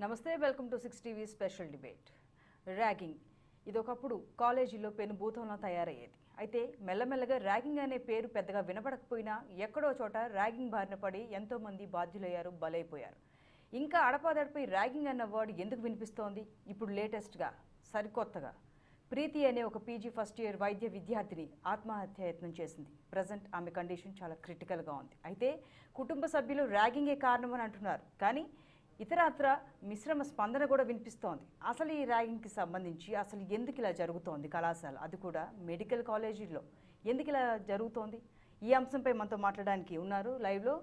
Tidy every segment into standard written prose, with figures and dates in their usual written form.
నమస్తే, welcome to 6 TV special debate. Ragging ఇది ఒకప్పుడు కాలేజీలో పెనుభూతంలా తయారయ్యేది. అయితే మెల్లమెల్లగా ర్యాగింగ్ అనే పేరు పెద్దగా వినపడకపోయినా ఎక్కడో చోట ర్యాగింగ్ బారిన పడి ఎంతోమంది బాధ్యులయ్యారు, బలైపోయారు. ఇంకా అడపాదడపై ర్యాగింగ్ అన్న వర్డ్ ఎందుకు వినిపిస్తోంది? ఇప్పుడు లేటెస్ట్గా సరికొత్తగా ప్రీతి అనే ఒక పీజీ ఫస్ట్ ఇయర్ వైద్య విద్యార్థిని ఆత్మహత్యాయత్నం చేసింది. ప్రజెంట్ ఆమె కండిషన్ చాలా క్రిటికల్గా ఉంది. అయితే కుటుంబ సభ్యులు ర్యాగింగే కారణమని అంటున్నారు, కానీ ఇతరత్ర మిశ్రమ స్పందన కూడా వినిపిస్తోంది. అసలు ఈ ర్యాగింగ్కి సంబంధించి అసలు ఎందుకు ఇలా జరుగుతోంది? కళాశాల, అది కూడా మెడికల్ కాలేజీల్లో ఎందుకు ఇలా జరుగుతోంది? ఈ అంశంపై మనతో మాట్లాడడానికి ఉన్నారు లైవ్లో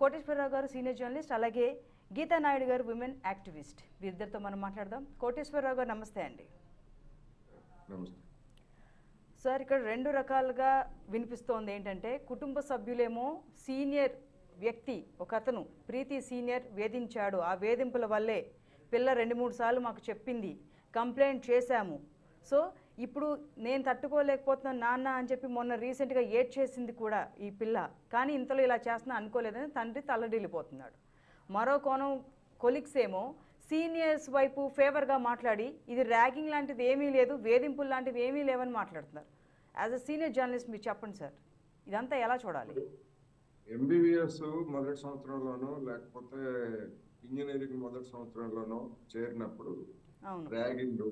కోటేశ్వరరావు గారు, సీనియర్ జర్నలిస్ట్, అలాగే గీతా నాయుడు గారు, విమెన్ యాక్టివిస్ట్. వీరిద్దరితో మనం మాట్లాడదాం. కోటేశ్వరరావు గారు నమస్తే అండి. నమస్తే సార్, ఇక్కడ రెండు రకాలుగా వినిపిస్తోంది. ఏంటంటే కుటుంబ సభ్యులేమో సీనియర్ వ్యక్తి ఒక అతను ప్రీతి సీనియర్ వేధించాడు, ఆ వేధింపుల వల్లే పిల్ల 2-3 సార్లు మాకు చెప్పింది, కంప్లైంట్ చేశాము, సో ఇప్పుడు నేను తట్టుకోలేకపోతున్నాను నాన్న అని చెప్పి మొన్న రీసెంట్గా ఏడ్ చేసింది కూడా ఈ పిల్ల, కానీ ఇంతలో ఇలా చేస్తున్నా అనుకోలేదని తండ్రి తల్లడిల్లిపోతున్నాడు. మరో కోణం కొలిక్స్ ఏమో సీనియర్స్ వైపు ఫేవర్గా మాట్లాడి ఇది ర్యాగింగ్ లాంటిది ఏమీ లేదు, వేధింపులు లాంటివి ఏమీ లేవని మాట్లాడుతున్నారు. యాజ్ అ సీనియర్ జర్నలిస్ట్ మీరు చెప్పండి సార్, ఇదంతా ఎలా చూడాలి? ఎంబీబీఎస్ మొదటి సంవత్సరంలోనో లేకపోతే ఇంజనీరింగ్ మొదటి సంవత్సరంలోనో చేరినప్పుడు ర్యాగింగ్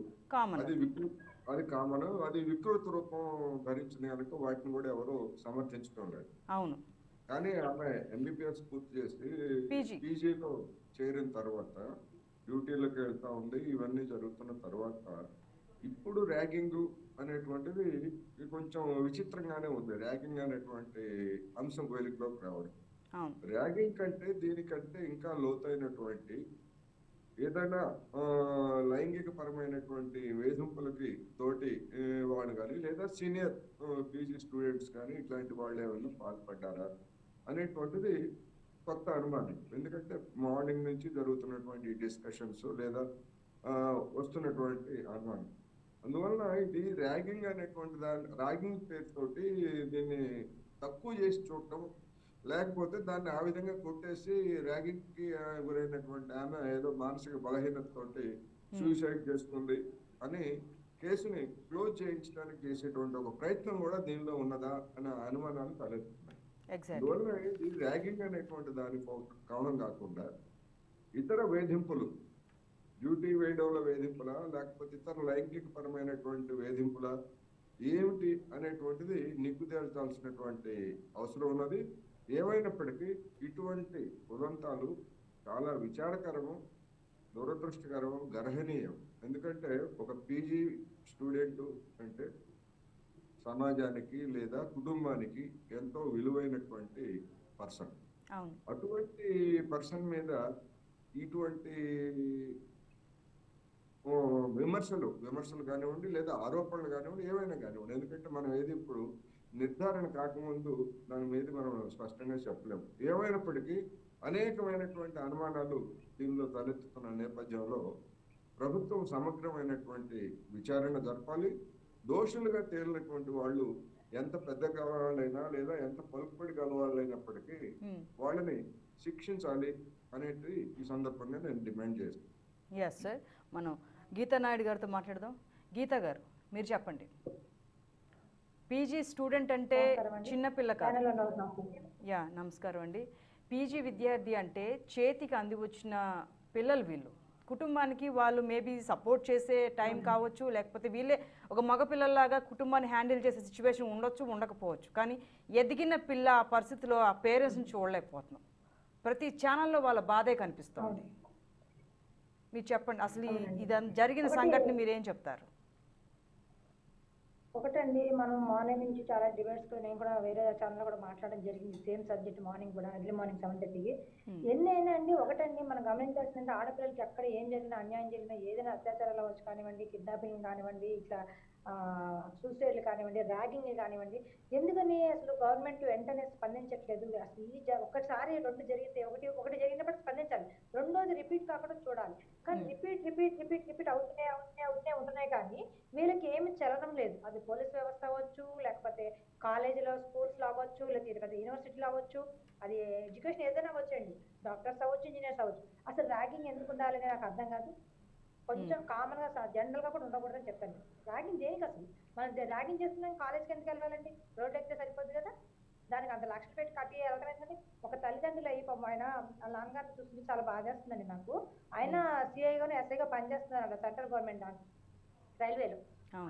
అది కామన్, అది వికృత రూపం ధరించింది కనుక వాటిని కూడా ఎవరు సమర్థించడం లేదు. అవును. కానీ ఆమె ఎంబీబీఎస్ పూర్తి చేసి పీజీలో చేరిన తర్వాత డ్యూటీలకు వెళ్తా ఉంది. ఇవన్నీ జరుగుతున్న తర్వాత ఇప్పుడు ర్యాగింగ్ అనేటువంటిది కొంచెం విచిత్రంగానే ఉంది. ర్యాగింగ్ అనేటువంటి అంశం వెలుగులోకి రావడం, ర్యాగింగ్ కంటే దీనికంటే ఇంకా లోతైనటువంటి ఏదైనా లైంగిక పరమైనటువంటి వేధింపులకి తోటి వాళ్ళు కానీ లేదా సీనియర్ పీజీ స్టూడెంట్స్ కానీ ఇట్లాంటి వాళ్ళు ఏమైనా పాల్పడ్డారా అనేటువంటిది కొత్త అనుమానం. ఎందుకంటే మార్నింగ్ నుంచి జరుగుతున్నటువంటి డిస్కషన్స్ లేదా వస్తున్నటువంటి అనుమానం, అందువలన ఇది ర్యాగింగ్ అనేటువంటి ర్యాగింగ్ పేరుతోటి దీన్ని తక్కువ చేసి చూడటం, లేకపోతే దాన్ని ఆ విధంగా కొట్టేసి ర్యాగింగ్ కి గురైనటువంటి ఆమె ఏదో మానసిక బలహీనతతోటి సూసైడ్ చేసుకుంది అని కేసుని క్లోజ్ చేయించడానికి చేసేటువంటి ఒక ప్రయత్నం కూడా దీనిలో ఉన్నదా అనే అనుమానాలు తలెత్తున్నాయి. అందువల్ల ఇది ర్యాగింగ్ అనేటువంటి దాని కారణం కాకుండా ఇతర వేధింపులు, డ్యూటీ వేయడంలో వేధింపుల లేకపోతే ఇతర లైంగిక పరమైనటువంటి వేధింపుల ఏమిటి అనేటువంటిది నిగ్గుతేల్చాల్సినటువంటి అవసరం ఉన్నది. ఏమైనప్పటికీ ఇటువంటి ఉదంతాలు చాలా విచారకరము, దురదృష్టకరము, గర్హనీయం. ఎందుకంటే ఒక పీజీ స్టూడెంట్ అంటే సమాజానికి లేదా కుటుంబానికి ఎంతో విలువైనటువంటి పర్సన్. అటువంటి పర్సన్ మీద ఇటువంటి విమర్శలు కానివ్వండి లేదా ఆరోపణలు కానివ్వండి, ఏమైనా కానివ్వండి, ఎందుకంటే మనం ఏది ఇప్పుడు నిర్ధారణ కాకముందు దాని మీద మనం స్పష్టంగా చెప్పలేము. ఏమైనప్పటికీ అనేకమైనటువంటి అనుమానాలు దీనిలో తలెత్తుతున్న నేపథ్యంలో ప్రభుత్వం సమగ్రమైనటువంటి విచారణ జరపాలి. దోషులుగా తేలినటువంటి వాళ్ళు ఎంత పెద్ద గలవాళ్ళైనా లేదా ఎంత పలుకుబడి గలవాళ్ళైనప్పటికీ వాళ్ళని శిక్షించాలి అనేది ఈ సందర్భంగా నేను డిమాండ్ చేస్తాను. ఎస్ సార్, మనం గీతా నాయుడు గారితో మాట్లాడదాం. గీతా గారు మీరు చెప్పండి. పీజీ స్టూడెంట్ అంటే చిన్నపిల్ల కాదు. యా, నమస్కారం అండి. పీజీ విద్యార్థి అంటే చేతికి అంది వచ్చిన పిల్లలు వీళ్ళు. కుటుంబానికి వాళ్ళు మేబీ సపోర్ట్ చేసే టైం కావచ్చు, లేకపోతే వీళ్ళే ఒక మగ పిల్లల్లాగా కుటుంబాన్ని హ్యాండిల్ చేసే సిచ్యువేషన్ ఉండొచ్చు, ఉండకపోవచ్చు. కానీ ఎదిగిన పిల్ల ఆ పరిస్థితిలో ఆ పేరెంట్స్ని చూడలేకపోతున్నాం. ప్రతి ఛానల్లో వాళ్ళ బాధే కనిపిస్తుంది. మీరు చెప్పండి, అసలు ఇది జరిగిన సంఘటన మీరేం చెప్తారు? ఒకటండి, మనం మార్నింగ్ నుంచి చాలా డిబేట్స్తో నేను కూడా వేరే ఛానల్లో కూడా మాట్లాడడం జరిగింది. సేమ్ సబ్జెక్ట్ మార్నింగ్ కూడా, ఎర్లీ మార్నింగ్ 7:30కి. ఎన్ని అయినా అండి, ఒకటండి మనం గమనించాల్సిందంటే ఆడపిల్లలకి ఎక్కడ ఏం జరిగినా, అన్యాయం జరిగినా, ఏదైనా అత్యాచారాలు అవ్వచ్చు కానివ్వండి, కిడ్నాపింగ్ కానివ్వండి, ఇట్లా సూసైడ్లు కానివ్వండి, ర్యాగింగ్ కానివ్వండి, ఎందుకని అసలు గవర్నమెంట్ వెంటనే స్పందించట్లేదు? అసలు ఒక్కసారి 2 జరిగితే ఒకటి జరిగినప్పుడు స్పందించాలి. రెండోది రిపీట్ కాకుండా చూడాలి. కానీ రిపీట్ అవుతూనే ఉంటున్నాయి కానీ వీళ్ళకి ఏమి చలనం లేదు. అది పోలీస్ వ్యవస్థ అవ్వచ్చు, లేకపోతే కాలేజీలో స్కూల్స్లో అవ్వచ్చు, లేకపోతే యూనివర్సిటీలో అవ్వచ్చు, అది ఎడ్యుకేషన్ ఏదైనా అవ్వచ్చండి. డాక్టర్స్ అవ్వచ్చు, ఇంజనీర్స్ అవ్వచ్చు. అసలు ర్యాగింగ్ ఎందుకు ఉండాలని నాకు అర్థం కాదు. కొంచెం కామన్ గా జనరల్ గా కూడా ఉండకూడదని చెప్తాను. ర్యాగింగ్ దేనికి అసలు? మనం ర్యాగింగ్ చేస్తున్నాం కాలేజ్కి ఎందుకు వెళ్ళాలండి? రోడ్డు ఎక్కితే సరిపోద్ది కదా. దానికి అంత లక్షలు పెట్టి కట్టి వెళ్ళడం ఏంటంటే ఒక తల్లిదండ్రులు అయ్యి పాపం ఆయన వాళ్ళ నాన్నగారిని చూసి చాలా బాధేస్తుందండి నాకు. ఆయన సిఐగాను ఎస్ఐగా పనిచేస్తున్నారు సెంట్రల్ గవర్నమెంట్ రైల్వేలో.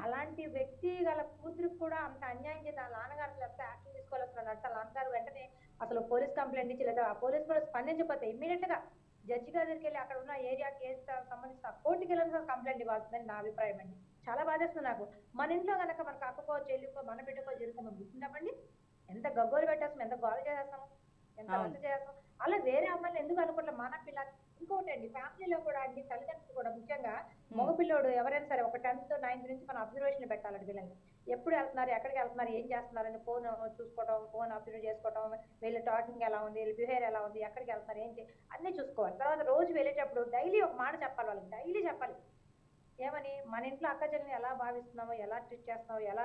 అలాంటి వ్యక్తి గల కూతురికి కూడా అంత అన్యాయం చేసి ఆ నాన్నగారు ఎంత యాక్షన్ తీసుకోవాలనుకున్నాడు. ఆ నాన్నగారు వెంటనే అసలు పోలీస్ కంప్లైంట్ ఇచ్చి లేదా ఆ పోలీస్ కూడా స్పందించకపోతే ఇమ్మీడియట్ గా జడ్జి గారి దగ్గరికి వెళ్ళి అక్కడ ఉన్న ఏరియా కేసు సంబంధించిన కోర్టుకి వెళ్ళాల్సిన కంప్లైంట్ ఇవ్వాల్సిందని నా అభిప్రాయం అండి. చాలా బాధేస్తుంది నాకు. మన ఇంట్లో కనుక మనకు అక్కకో చెల్లికో మన బిడ్డకో జరుగుతామో గుర్తుండమండి, ఎంత గగ్గోలు పెట్టేస్తాం, ఎంత గోల చేస్తాము, ఎంత రద్దు చేస్తాం. అలా వేరే అమ్మాయిలు ఎందుకు అనుకుంటాం? మన పిల్లలు ఇంకోటి అండి, ఫ్యామిలీలో కూడా అండి, తల్లిదండ్రులు కూడా ముఖ్యంగా మగపిల్లోడు ఎవరైనా సరే ఒక 10th 9th నుంచి మన అబ్జర్వేషన్ పెట్టాలండి పిల్లల్ని. ఎప్పుడు వెళ్తున్నారు, ఎక్కడికి వెళ్తున్నారు, ఏం చేస్తున్నారని ఫోన్ చూసుకోవడం, ఫోన్ అబ్జర్వ్ చేసుకోవడం, వీళ్ళ టాకింగ్ ఎలా ఉంది, వీళ్ళ బిహేవియర్ ఎలా ఉంది, ఎక్కడికి వెళ్తున్నారు, ఏంటి అన్నీ చూసుకోవాలి. తర్వాత రోజు వెళ్ళేటప్పుడు డైలీ ఒక మాట చెప్పాలి వాళ్ళకి, డైలీ చెప్పాలి. ఏమని? మన ఇంట్లో అక్క చెల్లిని ఎలా భావిస్తున్నామో, ఎలా ట్రీట్ చేస్తున్నామో, ఎలా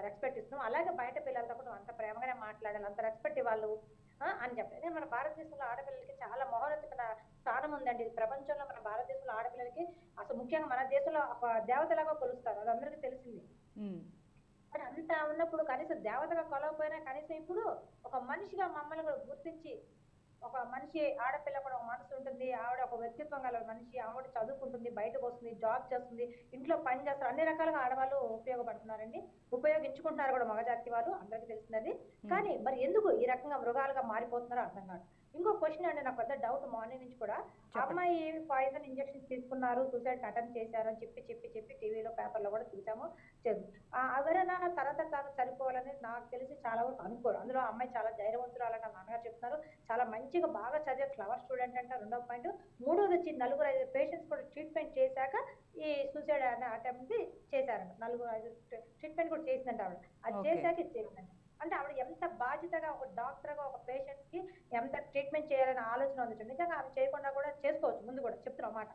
రెస్పెక్ట్ ఇస్తున్నాం, అలాగే బయట పిల్లలతో కూడా అంత ప్రేమగానే మాట్లాడాలి, అంత రెస్పెక్ట్ ఇవ్వాలి అని చెప్పాలి. మన భారతదేశంలో ఆడపిల్లలకి చాలా మహోన్నతమైన స్థానం ఉందండి. ప్రపంచంలో మన భారతదేశంలో ఆడపిల్లలకి అసలు ముఖ్యంగా మన దేశంలో ఒక దేవతలాగా కొలుస్తారు, అది అందరికీ తెలిసింది. మరి అంత ఉన్నప్పుడు కనీసం దేవతగా కొలవకపోయినా కనీసం ఇప్పుడు ఒక మనిషిగా మమ్మల్ని కూడా గుర్తించి, ఒక మనిషి ఆడపిల్ల కూడా ఒక మనసు ఉంటుంది, ఆవిడ ఒక వ్యక్తిత్వం గల మనిషి, ఆవిడ చదువుకుంటుంది, బయటకు వస్తుంది, జాబ్ చేస్తుంది, ఇంట్లో పని చేస్తారు, అన్ని రకాలుగా ఆడవాళ్ళు ఉపయోగపడుతున్నారండి, ఉపయోగించుకుంటున్నారు కూడా మగజాతి వాళ్ళు, అందరికీ తెలిసినది. కానీ మరి ఎందుకు ఈ రకంగా మృగాలుగా మారిపోతున్నారో అర్థం కాదు. ఇంకో క్వశ్చన్ అండి, నాకు పెద్ద డౌట్ మార్నింగ్ నుంచి కూడా, అమ్మాయి పాయిజన్ ఇంజెక్షన్స్ తీసుకున్నారు, సూసైడ్ అటెంప్ట్ చేశారు అని చెప్పి టీవీలో పేపర్లో కూడా చూసాము. ఎవరైనా తర్వాత తాను చనిపోవాలని నాకు తెలిసి చాలా వరకు అనుకోరు. అందులో అమ్మాయి చాలా ధైర్యవంతురాలని నాన్నగారు చెప్తున్నారు. చాలా మంచిగా బాగా చదివే ఫ్లవర్ స్టూడెంట్ అంట. 2వ పాయింట్. 3వది వచ్చి 4-5 పేషెంట్స్ కూడా ట్రీట్మెంట్ చేశాక ఈ సూసైడ్ అనే అటెంప్ట్ చేశారంట. 4-5 ట్రీట్మెంట్ కూడా చేసిందంట ఆవిడ. అది చేశాక ఇది చేసిందంట. అంటే ఆవిడ ఎంత బాధ్యతగా ఒక డాక్టర్గా ఒక పేషెంట్ కి ఎంత ట్రీట్మెంట్ చేయాలనే ఆలోచన ఉంది. నిజంగా ఆమె చేయకుండా కూడా చేసుకోవచ్చు, ముందు కూడా చెప్తున్నా మాట.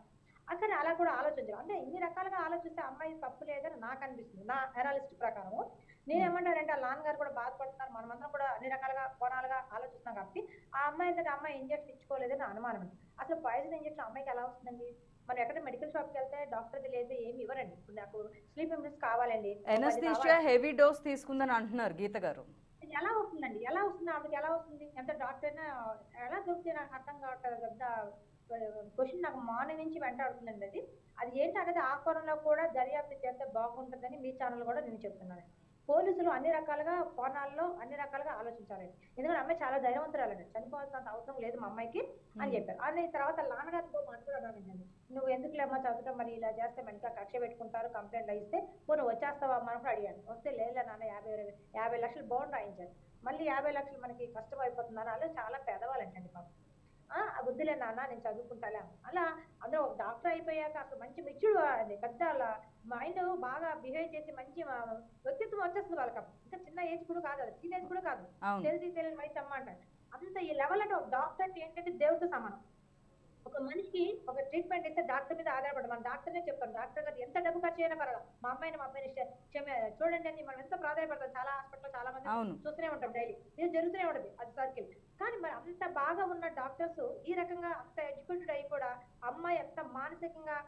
అక్కడ అలా కూడా ఆలోచించాలి. అంటే ఇన్ని రకాలుగా ఆలోచిస్తే అమ్మాయి తప్పు లేదని నాకు అనిపిస్తుంది, నా అనాలిస్ట్ ప్రకారం. నేనేమంటానంటే ఆ నాన్నగారు కూడా బాధపడుతున్నారు, మనమందరం కూడా అన్ని రకాలుగా కోణాలుగా ఆలోచిస్తున్నాం కాబట్టి ఆ అమ్మాయి ఏంటంటే అమ్మాయి ఇంజెక్షన్ ఇచ్చుకోలేదని అనుమానం. అసలు పాయిజన్ ఇంజెక్షన్ అమ్మాయికి ఎలా వస్తుందండి? మనం ఎక్కడ మెడికల్ షాప్కి వెళ్తే డాక్టర్ది లేదు ఏమి ఇవ్వరండి. ఇప్పుడు నాకు స్లీపింగ్ పిల్స్ కావాలండి, ఎనస్థీషియా హెవీ డోస్ తీసుకుందని అంటున్నారు గీత గారు. ఎలా వస్తుందండి? ఎలా వస్తుంది ఆవిడకి? ఎలా వస్తుంది? ఎంత డాక్టర్ అయినా ఎలా దొరికితే నాకు అర్థం కావట్లేదు. పెద్ద క్వశ్చన్ నాకు మార్నింగ్ నుంచి వెంటాడుతుందండి. అది ఏంటి అనేది ఆ కోణంలో కూడా దర్యాప్తు చేస్తే బాగుంటుందని మీ ఛానల్ కూడా నేను చెప్తున్నాను. పోలీసులు అన్ని రకాలుగా కోణాల్లో అన్ని రకాలుగా ఆలోచించాలండి. ఎందుకంటే అమ్మాయి చాలా ధైర్యవంతురాలండి, చనిపోవాల్సినంత అవసరం లేదు మా అమ్మాయికి అని చెప్పారు. అని తర్వాత నాన్నగారితో మాట్లాడానండి, నువ్వు ఎందుకులేమ్మా చదవటం, మరి ఇలా చేస్తే మంచిగా కక్ష పెట్టుకుంటారు, కంప్లైంట్ ఇస్తే నువ్వు వచ్చేస్తావా అమ్మ అని అడిగాను. వస్తే లేదా నాన్న 50 లక్షలు బాండ్ రాయించారు. మళ్ళీ 50 లక్షలు మనకి కష్టం అయిపోతుందని. వాళ్ళు చాలా పేదవాళ్ళంటండి పాపం. వద్దులే నాన్న నేను చదువుకుంటాలే అలా. అందులో ఒక డాక్టర్ అయిపోయాక అసలు మంచి మెచ్యూర్డ్ అది, పెద్ద మైండ్ బాగా బిహేవ్ చేసి మంచి వ్యక్తిత్వం వచ్చేస్తుంది వాళ్ళకి. ఇంకా చిన్న ఏజ్ కూడా కాదు, అది టీనేజ్ కూడా కాదు, తెలియని వయసు అమ్మ అంటారు. అంత ఈ లెవెల్ అంటే ఒక డాక్టర్ ఏంటంటే దేవుడితో సమానం. ఒక మనిషికి ఒక ట్రీట్మెంట్ ఇస్తే డాక్టర్ మీద ఆధారపడదు. మన డాక్టర్నే చెప్తాం, డాక్టర్ గారు ఎంత డబ్బు ఖర్చు అయినా పర్వాలేదు, మా అమ్మాయిని చూడండి అని మనం ఎంత ప్రాధాన్యపడతాం. చాలా హాస్పిటల్ చాలా మంది చూస్తూనే ఉంటాం, డైలీ ఇది జరుగుతూనే ఉంటుంది, అది సర్కిల్. కానీ మరి అంత బాగా ఉన్న డాక్టర్స్ ఈ రకంగా అంత ఎడ్యుకేటెడ్ అయి కూడా అమ్మాయి ఎంత మానసికంగా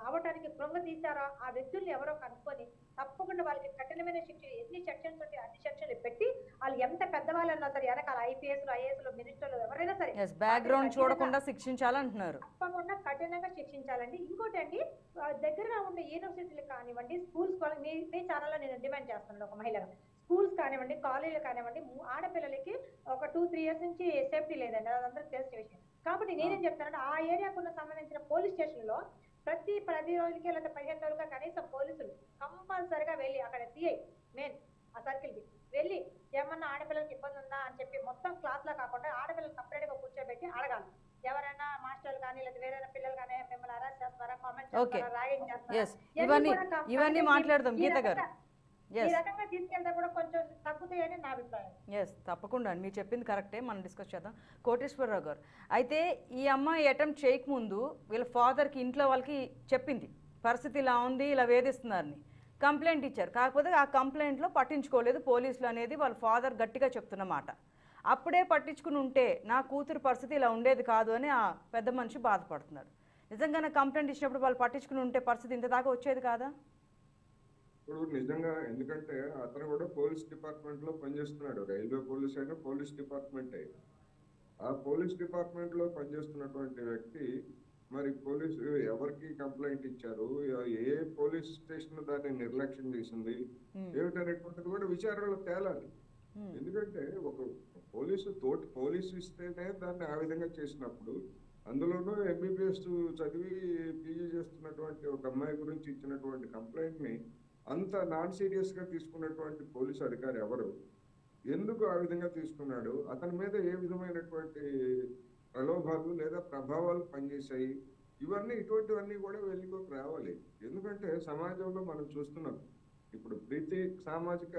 అవటానికి కృంగ తీశారో ఆ వ్యక్తుల్ని ఎవరో కనుక్కొని తప్పకుండా వాళ్ళకి కఠినమైన శిక్ష, ఎన్ని సెక్షన్స్ ఉంటే అన్ని సెక్షన్లు పెట్టి వాళ్ళు ఎంత పెద్దవాళ్ళు అన్నా సరే, వెనకాల ఐపీఎస్లు ఐఏఎస్లు మినిస్టర్లు ఎవరైనా సరే బ్యాక్గ్రౌండ్ చూడకుండా శిక్షించాలంటున్నారు. తప్పకుండా కఠినంగా శిక్షించాలండి. ఇంకోటి అండి, దగ్గరగా ఉండే యూనివర్సిటీలు కానివ్వండి, స్కూల్స్ మీ ఛానల్లో నేను డిమాండ్ చేస్తున్నాను ఒక మహిళగా, స్కూల్స్ కానివ్వండి, కాలేజీలు కానివ్వండి, ఆడపిల్లలకి ఒక 2-3 years నుంచి సేఫ్టీ లేదండి, అది అందరికీ తెలిసిన విషయం. కాబట్టి నేనేం చెప్తానంటే ఆ ఏరియాకు సంబంధించిన పోలీస్ స్టేషన్లో ప్రతి 10 రోజులకి లేదా 15 రోజులుగా కనీసం పోలీసులు కంపల్సరిగా వెళ్ళి అక్కడ సిఐ మెయిన్ ఆ సర్కిల్కి వెళ్ళి ఏమన్నా ఆడపిల్లలకి ఇబ్బంది ఉందా అని చెప్పి మొత్తం క్లాస్లో కాకుండా ఆడపిల్లలు సపరేట్గా కూర్చోబెట్టి అడగాలి. ఎవరైనా మాస్టర్లు కానీ లేదా వేరే పిల్లలు కానీ మిమ్మల్ని అరెస్ట్ చేస్తారా, కామెంట్ ఓకే చేస్తారా, ర్యాగింగ్ చేస్తారా, ఎస్ ఇవన్నీ ఇవన్నీ అంటే మాట్లాడదాం ఈ గీత గారు. రకంగా- ఈ ఎస్ రకంగా తీసుకెళ్తే కూడా కొంచెం తగ్గుతాయని నా అభిప్రాయం. ఎస్ తప్పకుండా అండి, మీరు చెప్పింది కరెక్టే, మనం డిస్కస్ చేద్దాం. కోటేశ్వరరావు గారు, అయితే ఈ అమ్మాయి అటెంప్ట్ చేయకముందు వీళ్ళ ఫాదర్కి ఇంట్లో వాళ్ళకి చెప్పింది పరిస్థితి ఇలా ఉంది, ఇలా వేధిస్తున్నారని కంప్లైంట్ ఇచ్చారు. కాకపోతే ఆ కంప్లైంట్లో పట్టించుకోలేదు పోలీసులు అనేది వాళ్ళ ఫాదర్ గట్టిగా చెప్తున్నమాట. అప్పుడే పట్టించుకుని ఉంటే నా కూతురు పరిస్థితి ఇలా ఉండేది కాదు అని ఆ పెద్ద మనిషి బాధపడుతున్నాడు. నిజంగానే కంప్లైంట్ ఇచ్చినప్పుడు వాళ్ళు పట్టించుకుని ఉంటే పరిస్థితి ఇంత దాకా వచ్చేది కాదా? ఇప్పుడు నిజంగా ఎందుకంటే అతను కూడా పోలీస్ డిపార్ట్మెంట్ లో పనిచేస్తున్నాడు, రైల్వే పోలీస్ అయినా పోలీస్ డిపార్ట్మెంట్ అయినా. ఆ పోలీస్ డిపార్ట్మెంట్ లో పనిచేస్తున్నటువంటి వ్యక్తి మరి పోలీసు ఎవరికి కంప్లైంట్ ఇచ్చారు, ఏ పోలీస్ స్టేషన్ దాన్ని నిర్లక్ష్యం చేసింది ఏమిటనేటువంటిది కూడా విచారణలో తేలాలి. ఎందుకంటే ఒక తోటి పోలీసు ఇస్తేనే దాన్ని ఆ విధంగా చేసినప్పుడు, అందులోనూ ఎంబీబీఎస్ చదివి పీజీ చేస్తున్నటువంటి ఒక అమ్మాయి గురించి ఇచ్చినటువంటి కంప్లైంట్ ని అంత నాన్ సీరియస్ గా తీసుకున్నటువంటి పోలీసు అధికారి ఎవరు, ఎందుకు ఆ విధంగా తీసుకున్నాడు, అతని మీద ఏ విధమైనటువంటి ప్రలోభాలు లేదా ప్రభావాలు పనిచేశాయి, ఇటువంటివన్నీ కూడా వెలుగులోకి రావాలి. ఎందుకంటే సమాజంలో మనం చూస్తున్నాం ఇప్పుడు ప్రతి సామాజిక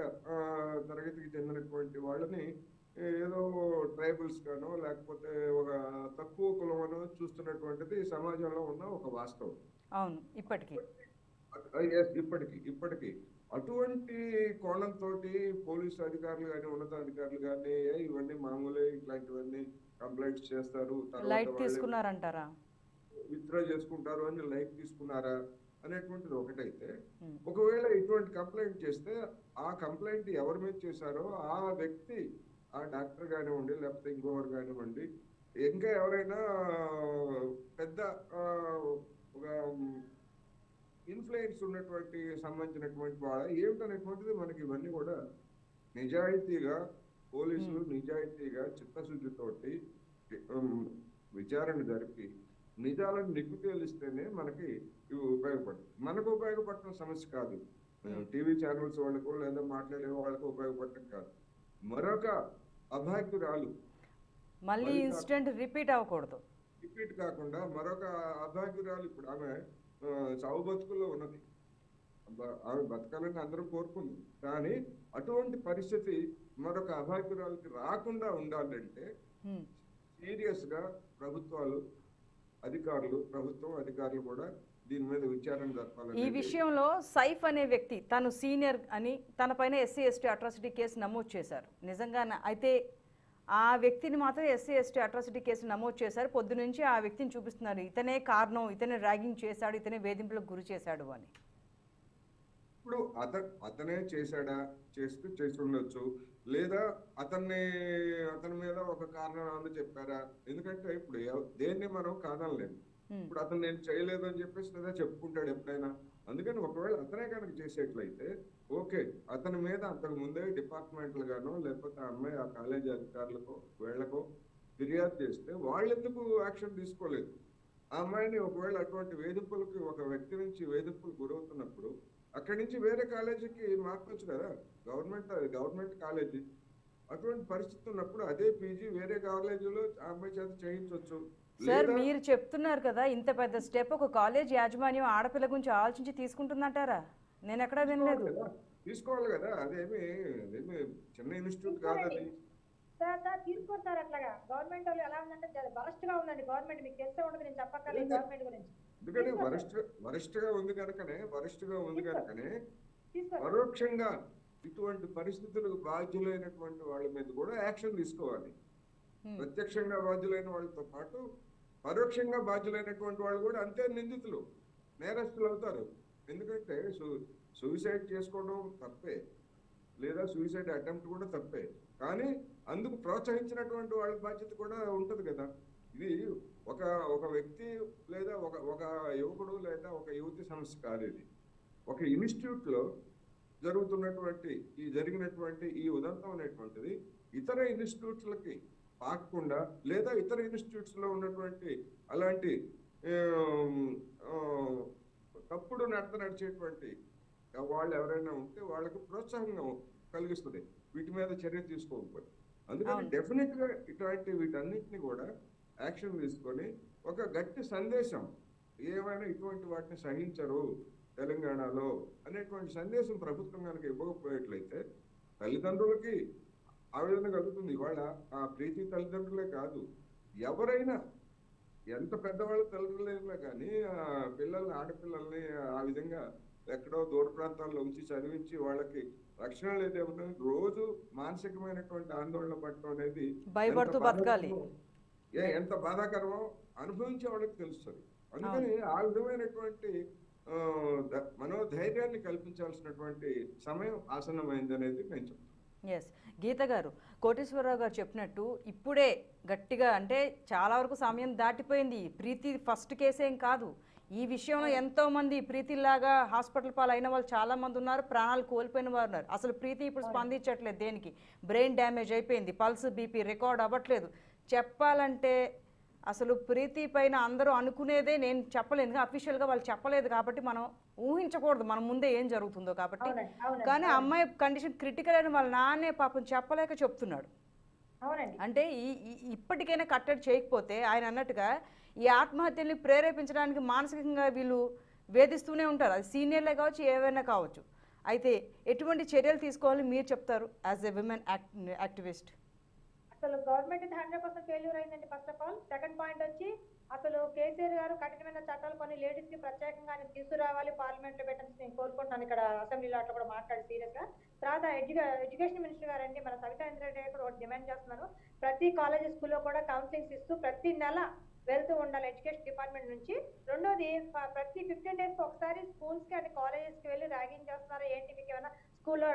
తరగతికి చెందినటువంటి వాళ్ళని ఏదో ట్రైబల్స్ గానో లేకపోతే ఒక తక్కువ కులమనో చూస్తున్నటువంటిది సమాజంలో ఉన్న ఒక వాస్తవం. అవును, ఇప్పటికీ ఇప్పటికీ అటువంటి కోణంతో పోలీసు అధికారులు కానీ ఉన్నతాధికారులు కానీ ఇవన్నీ మామూలే, ఇట్లాంటివన్నీ కంప్లైంట్స్ చేస్తారు, లైట్ తీసుకున్నారంటారా, విత్డ్రా చేసుకుంటారు అని లైట్ తీసుకున్నారా అనేటువంటిది ఒకటైతే, ఒకవేళ ఇటువంటి కంప్లైంట్ చేస్తే ఆ కంప్లైంట్ ఎవరి మీద చేశారో ఆ వ్యక్తి, ఆ డాక్టర్ కానివ్వండి లేకపోతే ఇంకొకరు కానివ్వండి, ఇంకా ఎవరైనా పెద్ద ఒక ఇన్ఫ్లుయెన్స్ ఉన్నటువంటి సంబంధించినటువంటి వాళ్ళ ఏమిటనేటువంటిది మనకి ఇవన్నీ కూడా నిజాయితీగా పోలీసులు నిజాయితీగా చిత్తశుద్ధితోటి విచారణ జరిపి నిజాలను నిగ్గు తేలిస్తేనే మనకి ఇవి ఉపయోగపడుతుంది. మనకు ఉపయోగపడుతున్న సమస్య కాదు, టీవీ ఛానల్స్ వాళ్ళకు లేదా మాట్లాడే వాళ్ళకు ఉపయోగపడటం కాదు. మరొక అభాగ్యురాలు మళ్ళీ ఇన్సిడెంట్ రిపీట్ అవ్వకూడదు, రిపీట్ కాకుండా మరొక అభాగ్యురాలు ఇప్పుడు ఆమె చావు బతుకుల్లో ఉన్నది, ఆమె బతకాలని అందరూ కోరుకుంది. కానీ అటువంటి పరిస్థితి మరొక అభాగ్యురాలకి రాకుండా ఉండాలంటే సీరియస్ గా ప్రభుత్వం అధికారులు కూడా దీని మీద విచారణ జరపాలి. ఈ విషయంలో సైఫ్ అనే వ్యక్తి తను సీనియర్ అని తన పైన ఎస్సీ ఎస్టీ అట్రాసిటీ కేసు నమోదు చేశారు. నిజంగా అయితే ఆ వ్యక్తిని మాత్రం ఎస్సీ ఎస్టీ అట్రాసిటీ కేసు నమోదు చేశారు. పొద్దునుంచి ఆ వ్యక్తిని చూపిస్తున్నారు, ఇతనే కారణం, ఇతనే ర్యాగింగ్ చేశాడు, ఇతనే వేధింపులకు గురి చేశాడు అని. ఇప్పుడు అతనే చేశాడా, చేసి ఉండొచ్చు, లేదా అతని మీద ఒక కారణం అని చెప్పారా. ఎందుకంటే ఇప్పుడు దేన్ని మనం కాదనలేము. ఇప్పుడు అతను నేను చేయలేదు అని చెప్పేసి లేదా చెప్పుకుంటాడు ఎప్పుడైనా. అందుకని ఒకవేళ అతనే కనుక చేసేట్లయితే ఓకే, అతని మీద అంతకు ముందే డిపార్ట్మెంట్లు గానో లేకపోతే ఆ అమ్మాయి ఆ కాలేజీ అధికారులకు వీళ్లకు ఫిర్యాదు చేస్తే వాళ్ళు ఎందుకు యాక్షన్ తీసుకోలేదు? ఆ అమ్మాయిని ఒకవేళ అటువంటి వేధింపులకి ఒక వ్యక్తి నుంచి వేధింపులు గురవుతున్నప్పుడు అక్కడి నుంచి వేరే కాలేజీకి మార్చొచ్చు కదా, గవర్నమెంట్ కాలేజీ. అటువంటి పరిస్థితి ఉన్నప్పుడు అదే పీజీ వేరే కాలేజీలో ఆ అమ్మాయి చేత చేయించవచ్చు. సార్ మీరు చెప్తున్నారు కదా, ఇంత పెద్ద స్టెప్ ఒక కాలేజ్ యాజమాన్యం ఆడపిల్ల గురించి ఆలోచించి తీసుకుంటుందంటారా? నేను ఎక్కడా వినలేదు. తీసుకోవాలి కదా, అదేమి చిన్న ఇన్స్టిట్యూట్ కాదు అది. సార్ తీసుకుంటారు అట్లాగా. గవర్నమెంట్ వాళ్ళు ఎలా ఉందంటే వరస్ట్ గా ఉందండి గవర్నమెంట్, మీకు తెలిసే ఉండదు, నేను చెప్పక్కర్లేదు గవర్నమెంట్ గురించి. ఎందుకని వరస్ట్ గా ఉంది కనుకనే పరోక్షంగా ఇటువంటి పరిస్థితులకు బాధ్యులైనటువంటి వాళ్ళ మీద కూడా యాక్షన్ తీసుకోవాలి. ప్రత్యక్షంగా బాధ్యులైన వాళ్ళతో పాటు పరోక్షంగా బాధ్యులైనటువంటి వాళ్ళు కూడా అంతే నిందితులు, నేరస్తులు అవుతారు. ఎందుకంటే సూసైడ్ చేసుకోవడం తప్పే, లేదా సూసైడ్ అటెంప్ట్ కూడా తప్పే, కానీ అందుకు ప్రోత్సహించినటువంటి వాళ్ళ బాధ్యత కూడా ఉంటది కదా. ఇది ఒక వ్యక్తి లేదా ఒక యువకుడు లేదా ఒక యువతి సమస్య కాదు. ఇది ఒక ఇన్స్టిట్యూట్ లో జరిగినటువంటి ఈ ఉదంతం అనేటువంటిది ఇతర ఇన్స్టిట్యూట్లకి పాకకుండా లేదా ఇతర ఇన్స్టిట్యూట్స్ లో ఉన్నటువంటి అలాంటి తప్పుడు నడిచేటువంటి వాళ్ళు ఎవరైనా ఉంటే వాళ్ళకు ప్రోత్సాహం కలిగిస్తుంది వీటి మీద చర్య తీసుకోకపోతే. అందుకని డెఫినెట్ గా వీటన్నిటిని కూడా యాక్షన్ తీసుకొని ఒక గట్టి సందేశం, ఏమైనా ఇటువంటి వాటిని సహించరు తెలంగాణలో అనేటువంటి సందేశం ప్రభుత్వం కనుక ఇవ్వకపోయేట్లయితే తల్లిదండ్రులకి ఆవేదన కలుగుతుంది. ఇవాళ ఆ ప్రీతి తల్లిదండ్రులే కాదు, ఎవరైనా ఎంత పెద్దవాళ్ళ తల్లిదండ్రులైనా కానీ పిల్లల్ని, ఆడపిల్లల్ని ఆ విధంగా ఎక్కడో దూర ప్రాంతాల్లో ఉంచి చదివించి వాళ్ళకి రక్షణ లేదేమన్నా రోజు మానసికమైనటువంటి ఆందోళన పడటం అనేది భయపడుతూ బతకాలి. ఎంత బాధాకరమో అనుభవించే వాళ్ళకి తెలుస్తుంది. అందుకని ఆ విధమైనటువంటి మనోధైర్యాన్ని కల్పించాల్సినటువంటి సమయం ఆసన్నమైంది అనేది నేను చెప్తాను. ఎస్, గీత గారు, కోటేశ్వరరావు గారు చెప్పినట్టు ఇప్పుడే గట్టిగా అంటే చాలా వరకు సమయం దాటిపోయింది. ప్రీతి ఫస్ట్ కేసేం కాదు. ఈ విషయంలో ఎంతోమంది ప్రీతిలాగా హాస్పిటల్ పాలైన వాళ్ళు చాలామంది ఉన్నారు, ప్రాణాలు కోల్పోయిన వారు ఉన్నారు. అసలు ప్రీతి ఇప్పుడు స్పందించట్లేదు దేనికి, బ్రెయిన్ డ్యామేజ్ అయిపోయింది, పల్స్ బీపీ రికార్డ్ అవ్వట్లేదు. చెప్పాలంటే అసలు ప్రీతి పైన అందరూ అనుకునేదే, నేను చెప్పలేను, అఫీషియల్గా వాళ్ళు చెప్పలేదు కాబట్టి మనం ఊహించకూడదు మన ముందే ఏం జరుగుతుందో కాబట్టి. కానీ అమ్మాయి కండిషన్ క్రిటికల్ అని వాళ్ళ నాన్నే పాపం చెప్పలేక చెప్తున్నాడు. అంటే ఇప్పటికైనా కట్టడి చేయకపోతే ఆయన అన్నట్టుగా ఈ ఆత్మహత్యల్ని ప్రేరేపించడానికి మానసికంగా వీళ్ళు వేధిస్తూనే ఉంటారు. అది సీనియర్లే కావచ్చు, ఏవైనా కావచ్చు. అయితే ఎటువంటి చర్యలు తీసుకోవాలని మీరు చెప్తారు యాజ్ ఎ విమెన్ యాక్టివిస్ట్? అసలు గవర్నమెంట్ 100% ఫెయిల్యూర్ అయిందండి. First of all. Second point వచ్చి అసలు కేసీఆర్ గారు కఠినమైన చట్టాలు కొన్ని లేడీస్ కి ప్రత్యేకంగా ఆయన తీసుకురావాలి, పార్లమెంట్ లో పెట్టాలని నేను కోరుకుంటున్నాను. ఇక్కడ అసెంబ్లీలో అట్లా కూడా మాట్లాడి సీరియస్ గా. తర్వాత ఎడ్యుకేషన్ మినిస్టర్ గారు అండి, మన సవితా ఇంద్రారెడ్డి గారు కూడా డిమాండ్ చేస్తున్నాను. ప్రతి కాలేజ్ స్కూల్లో కూడా కౌన్సిలింగ్స్ ఇస్తూ ప్రతి నెల వెళ్తూ ఉండాలి ఎడ్యుకేషన్ డిపార్ట్మెంట్ నుంచి. రెండోది, ప్రతి 15 days ఒకసారి స్కూల్స్ కి అండ్ కాలేజెస్ కి వెళ్ళి ర్యాగింగ్ చేస్తున్నారు ఏంటి, మీకు ఏమైనా స్కూల్లో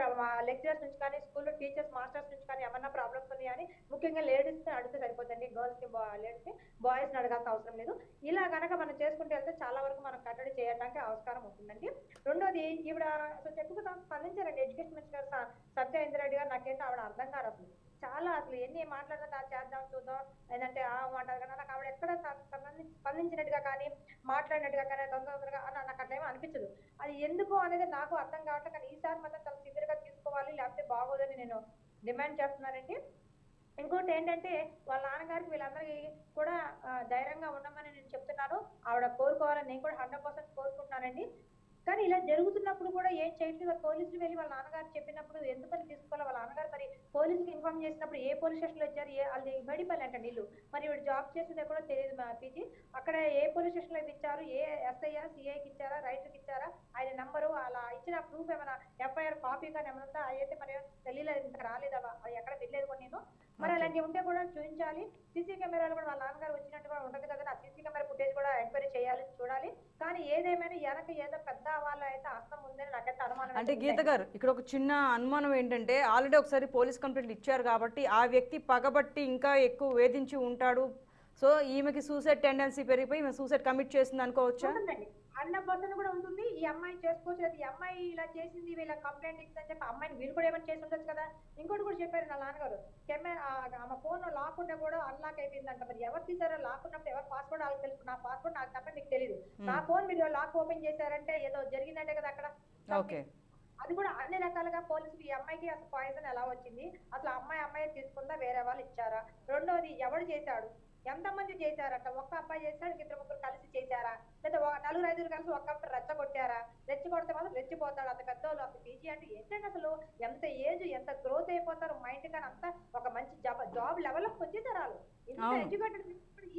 లెక్చరర్స్ నుంచి కానీ స్కూల్లో టీచర్స్ మాస్టర్స్ నుంచి కానీ ఏమన్నా ప్రాబ్లమ్స్ ఉన్నాయని ముఖ్యంగా లేడీస్ అడిగితే సరిపోతుంది. గర్ల్స్ కి లేడీస్ కి బాయ్స్ ని అడగాల్సిన అవసరం లేదు. ఇలా కనుక మనం చేసుకుంటే వెళ్తే చాలా వరకు మనం కట్టడి చేయడానికి ఆస్కారం ఉంటుందండి. రెండోది, ఈవిడ అసలు చెప్పుకు స్పందించారండి ఎడ్యుకేషన్ మినిస్టర్ సవితా ఇంద్రారెడ్డి గారు. నాకేంటో ఆవిడ అర్థం కాదు అసలు. చాలా అసలు ఎన్ని మాట్లాడినా చేద్దాం చూద్దాం ఏంటంటే ఆ మాట్లాడు కదా, నాకు ఆవిడ ఎక్కడ స్పందించినట్టుగా కానీ మాట్లాడినట్టుగా కానీ తొందరగా నాకు అట్లేమో అనిపించదు. అది ఎందుకు అనేది నాకు అర్థం కావట్లేదు. కానీ ఈసారి మాత్రం చాలా సివియర్ గా తీసుకోవాలి, లేకపోతే బాగోదని నేను డిమాండ్ చేస్తున్నానండి. ఇంకోటి ఏంటంటే వాళ్ళ నాన్నగారికి వీళ్ళందరికీ కూడా ధైర్యంగా ఉండమని నేను చెప్తున్నాను. ఆవిడ కోరుకోవాలని నేను కూడా 100% కోరుకుంటున్నానండి. కానీ ఇలా జరుగుతున్నప్పుడు కూడా ఏం చేయట్లేదు. పోలీసులు వెళ్ళి వాళ్ళ నాన్నగారు చెప్పినప్పుడు ఎందుకని తీసుకోవాలి, వాళ్ళ నాన్నగారు మరి పోలీసుకి ఇన్ఫార్మ్ చేసినప్పుడు ఏ పోలీస్ స్టేషన్లో వచ్చారు, అది మేడిపల్లి అంట నీళ్ళు, మరి వీడు జాబ్ చేసేది కూడా తెలియదు మా పీజీ. అక్కడ ఏ పోలీస్ స్టేషన్లో ఇచ్చారు, ఏ ఎస్ఐఆ సిఐకి ఇచ్చారా, రైటర్కి ఇచ్చారా, ఆయన నెంబరు అలా ఇచ్చిన ప్రూఫ్ ఏమైనా ఎఫ్ఐఆర్ కాపీ కానీ ఏమైనా ఉందా, అయితే మరి తెలియలేదు, ఇంత రాలేదా, అది ఎక్కడ వెళ్ళలేదు కూడా నేను. మరి అలాంటివి ఉంటే కూడా చూపించాలి. సీసీ కెమెరాలు కూడా వాళ్ళ నాన్నగారు వచ్చినట్టు కూడా ఉంటుంది కదా, ఆ సీసీ కెమెరా ఫుటేజ్ కూడా ఎంక్వైరీ చేయాలి, చూడాలి. కానీ ఏదేమైనా వెనక ఏదో పెద్ద వాళ్ళు అయితే అస్తం ఉందని నాకైతే అనుమానం. అంటే గీత గారు, ఇక్కడ ఒక చిన్న అనుమానం ఏంటంటే ఆల్రెడీ ఒకసారి పోలీస్ కంప్లైంట్ ఇచ్చారు కాబట్టి ఆ వ్యక్తి పగబట్టి ఇంకా ఎక్కువ వేధించి ఉంటాడు. సో ఈమెకి సూసైడ్ టెండెన్సీ పెరిగిపోయి ఈమె సూసైడ్ కమిట్ చేసింది అనుకోవచ్చా? 100% కూడా ఉంటుంది. ఈ అమ్మాయి చేసుకోవచ్చు, ఈ అమ్మాయి ఇలా చేసింది, వీళ్ళ కంప్లైంట్ ఇస్తుందని చెప్పి అమ్మాయిని వీళ్ళు కూడా ఏమైనా చేసి ఉండొచ్చు కదా. ఇంకోటి కూడా చెప్పారు నా నాన్నగారు, కెమెరా ఆమె ఫోన్ లాక్ ఉంటే కూడా అన్లాక్ అయిపోయిందంట. మరి ఎవరు తీసారో, లాక్ ఉన్నప్పుడు ఎవరు పాస్వర్డ్ వాళ్ళకి తెలుసు, నా పాస్వర్డ్ నాకు తప్ప మీకు తెలియదు. నా ఫోన్ మీరు లాక్ ఓపెన్ చేశారంటే ఏదో జరిగిందంటే కదా అక్కడ. అది కూడా అన్ని రకాలుగా పోలీసులు ఈ అమ్మాయికి అసలు పాయిజన్ ఎలా వచ్చింది, అసలు అమ్మాయి తీసుకుందా, వేరే వాళ్ళు ఇచ్చారా, రెండోది ఎవరు చేశాడు, ఎంతమంది చేశారట, ఒక్క అబ్బాయి చేశాడు, 2-3 కలిసి చేశారా, లేదా 4-5 కలిసి ఒక్క రెచ్చగొట్టారా, రెచ్చగొడితే మాత్రం రెచ్చిపోతాడు అంత పెద్దోళ్ళు. అసలు పీజీ అంటే ఏంటంటే అసలు ఎంత ఏజ్, ఎంత గ్రోత్ అయిపోతారు మైండ్, కానీ అంతా ఒక మంచి జాబ్ లెవెల్లోకి వచ్చేసారు వాళ్ళు. ఇంత ఎడ్యుకేటెడ్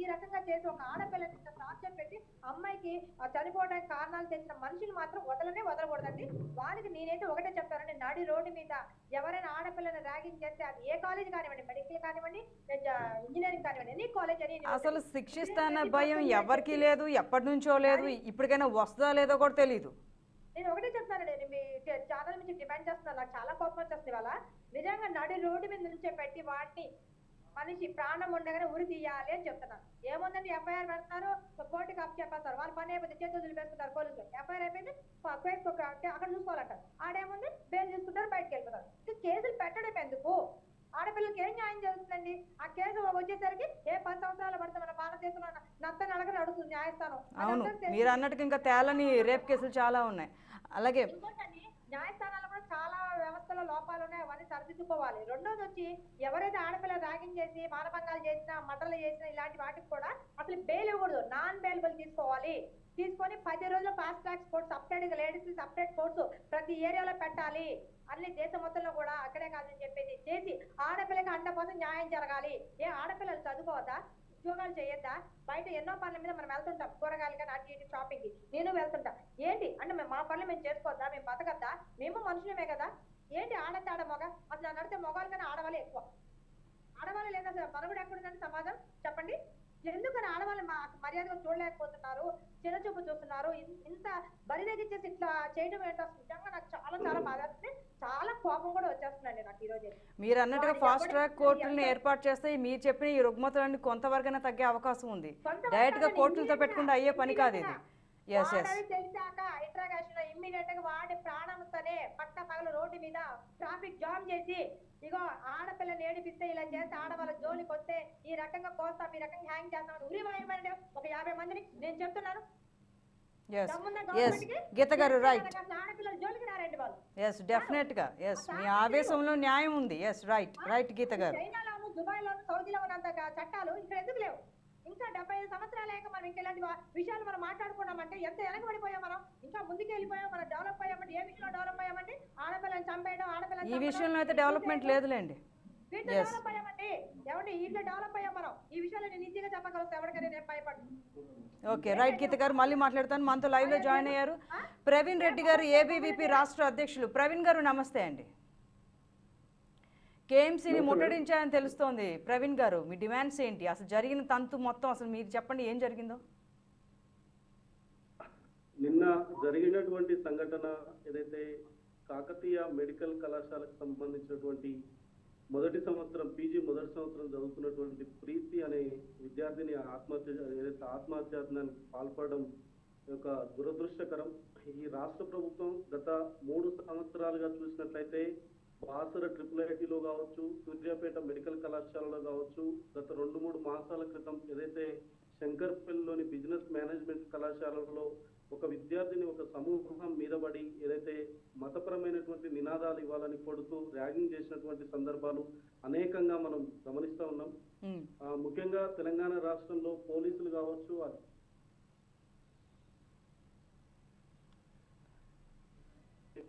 ఈ రకంగా చేసి ఒక ఆడపిల్లని టార్చర్ పెట్టి అమ్మాయికి చనిపోవడానికి కారణాలు తెచ్చిన మనుషులు మాత్రం వదలకూడదండి. వారికి నేనైతే ఒకటే చెప్తానండి, నడి రోడ్డు మీద ఎవరైనా ఆడపిల్లని ర్యాగింగ్ చేస్తే అది ఏ కాలేజ్ కానివ్వండి, మెడికల్ కానివ్వండి, ఇంజనీరింగ్ కానివ్వండి, ఎనీ కాలేజ్ అని అసలు శిక్షిస్తాన భయం ఎవరికి లేదు, ఎప్పటి నుంచో లేదు, ఇప్పటికైనా వస్తుందా లేదో కూడా తెలియదు. నేను ఒకటే చెప్తానండి, మీ ఛానల్ నుంచి డిమాండ్ చేస్తున్నాను. నాకు చాలా కోపం వచ్చేస్తుంది వాళ్ళ. నిజంగా నడి రోడ్డు మీద నుంచే పెట్టి వాటిని మనిషి ప్రాణం ఉండగానే ఉరి తీయాలి అని చెప్తున్నాను. ఏముందండి, ఎఫ్ఐఆర్ పెడతారు, కోర్టుకి అప్ చెప్పేస్తారు, వాళ్ళ పని అయిపోతే చేతులు దులిపేసుకుంటారు పోలీసులు. ఎఫ్ఐఆర్ అయిపోయింది, అక్కడ చూసుకోవాలంటారు, ఆడేముంది బెయిల్ తీసుకుంటారు, బయటకు వెళ్ళిపోతారు. కేసులు పెట్టడం ఎందుకు? ఆడపిల్లలకి ఏం న్యాయం జరుగుతుందండి? ఆ కేసు వచ్చేసరికి 10 సంవత్సరాలు పడితే మన భారతదేశంలో నత్తని అడగని అడుగుతుంది న్యాయస్థానం. అవును, మీరు అన్నట్టుగా ఇంకా తేలని రేప్ కేసులు చాలా ఉన్నాయి. అలాగే న్యాయస్థానాలు కూడా చాలా వ్యవస్థలో లోపాలు ఉన్నాయి, అవన్నీ సరిదిద్దుకోవాలి. రెండోది వచ్చి ఎవరైతే ఆడపిల్ల ర్యాగింగ్ చేసి మానభంగాలు చేసినా మటర్లు చేసినా ఇలాంటి వాటికి కూడా అసలు బెయిల్ ఇవ్వకూడదు, నాన్ బెయిలబుల్ తీసుకోవాలి. తీసుకొని 10 రోజులు fast track court separate ladies separate course ప్రతి ఏరియాలో పెట్టాలి. అన్ని దేశం మొత్తంలో కూడా అక్కడే కాదని చెప్పేసి చేసి ఆడపిల్లకి 100% న్యాయం జరగాలి. ఏ ఆడపిల్లలు చదువుకోవద్దా, ఉద్యోగాలు చేయొద్దా? బయట ఎన్నో పనుల మీద మనం వెళ్తుంటాం, కూరగాయలు కానీ అటు ఇటు షాపింగ్ కి నేను వెళ్తుంటా. ఏంటి అంటే మా పనులు మేము చేసుకోవద్దా, మేము బతకద్దా? మేము మనుషులమే కదా. ఏంటి ఆడద్దా ఆడ మగ? అసలు నన్ను అడిగితే మగవాళ్ళు కానీ ఆడవాళ్ళు ఎక్కువ. ఆడవాళ్ళు లేదా మనుగుడు ఎక్కడుందంటే సమాజం చెప్పండి. ఎందుకని ఆడవాళ్ళు మర్యాదగా చూడలేకపోతున్నారు, చిన్నచూపు చూస్తున్నారు? ఇంత బరి తగ్గించేసి ఇట్లా చేయడం ఏంటో నిజంగా నాకు చాలా చాలా బాధ వస్తుంది. చాలా కోపం కూడా వచ్చేస్తుందండి నాకు ఈ రోజు. మీరు అన్నట్టుగా ఫాస్ట్ ట్రాక్ కోర్టులను ఏర్పాటు చేస్తే మీరు చెప్పిన ఈ రుగ్మతలన్నీ కొంతవరకైనా తగ్గే అవకాశం ఉంది. డైరెక్ట్ గా కోర్టులతో పెట్టుకుంటే అయ్యే పని కాదు ఇది. తెలిసాక ఇంట్రాగేషన్ లో ఇమ్మీడియట్ గా వాడి ప్రాణంతోనే పట్ట పగలు రోడ్డు మీద ట్రాఫిక్ జామ్ చేసి ఇగో ఆడపిల్లని ఏడిపిస్తే ఇలా చేస్తే ఆడవాళ్ళ జోలికి వస్తే ఈ రకంగా కోస్తాం, ఈ రకంగా హ్యాంగ్ చేస్తాం ఉరిమేయమంటే ఒక 50 మందిని నేను చెప్తున్నాను. గీత గారు రైట్. ఆడపిల్లల జోలికి రారండి వాళ్ళు. ఎస్ డెఫినెట్ గా ఎస్ మీ ఆవేశంలో న్యాయం ఉంది. ఎస్ రైట్ రైట్ గీత గారు. చైనాలోను దుబాయ్లోను సౌదీలో ఉన్నంత చట్టాలు ఇక్కడ ఎందుకు లేవు? ఇంకా 75 సంవత్సరాలు లేక మనం ఇంకా ఇలాంటి విషయాలు మనం మాట్లాడుకున్నామంటే ఎంత వెనకబడిపోయాం మనం. ఇంకా ముందుకు వెళ్ళిపోయాం, మనం డెవలప్ అయ్యామంటే ఏ విషయంలో డెవలప్ అయ్యామంటే ఆడపిల్లని చంపేయడం, ఆడపిల్లని ఈ విషయంలో అయితే డెవలప్మెంట్ లేదులేండి. వీటిలో డెవలప్ అయ్యామండి. ఏమంటే వీటిలో డెవలప్ అయ్యాం మనం. ఈ విషయాలు నేను ఈజీగా చెప్పగలుగుతా, ఎవరికైనా నేను భయపడను. ఓకే రైట్ గీత గారు, మళ్ళీ మాట్లాడతాను. మనతో లైవ్ లో జాయిన్ అయ్యారు ప్రవీణ్ రెడ్డి గారు, ఏబీవీపీ రాష్ట్ర అధ్యక్షులు. ప్రవీణ్ గారు నమస్తే అండి. కేఎంసీని ముట్టడించాయని తెలుస్తోంది. ప్రవీణ్ గారు మీ డిమాండ్స్ ఏంటి? అసలు జరిగిన తంతు మొత్తం అసలు మీరు చెప్పండి, ఏం జరిగిందో. నిన్న జరిగినటువంటి సంఘటన ఏదైతే కాకతీయ మెడికల్ కళాశాలకు సంబంధించినటువంటి మొదటి సంవత్సరం చదువుతున్నటువంటి ప్రీతి అనే విద్యార్థిని ఆత్మహత్యానికి పాల్పడడం యొక్క దురదృష్టకరం. ఈ రాష్ట్ర ప్రభుత్వం గత 3 సంవత్సరాలుగా చూసినట్లయితే బాసర IIITలో కావచ్చు, సూర్యాపేట మెడికల్ కళాశాలలో కావచ్చు, గత 2-3 మాసాల క్రితం ఏదైతే శంకర్పల్లిలోని బిజినెస్ మేనేజ్మెంట్ కళాశాలలో ఒక విద్యార్థిని ఒక సమూహం మీద పడి ఏదైతే మతపరమైనటువంటి నినాదాలు ఇవ్వాలని కొడుతూ ర్యాగింగ్ చేసినటువంటి సందర్భాలు అనేకంగా మనం గమనిస్తూ ఉన్నాం. ముఖ్యంగా తెలంగాణ రాష్ట్రంలో పోలీసులు కావచ్చు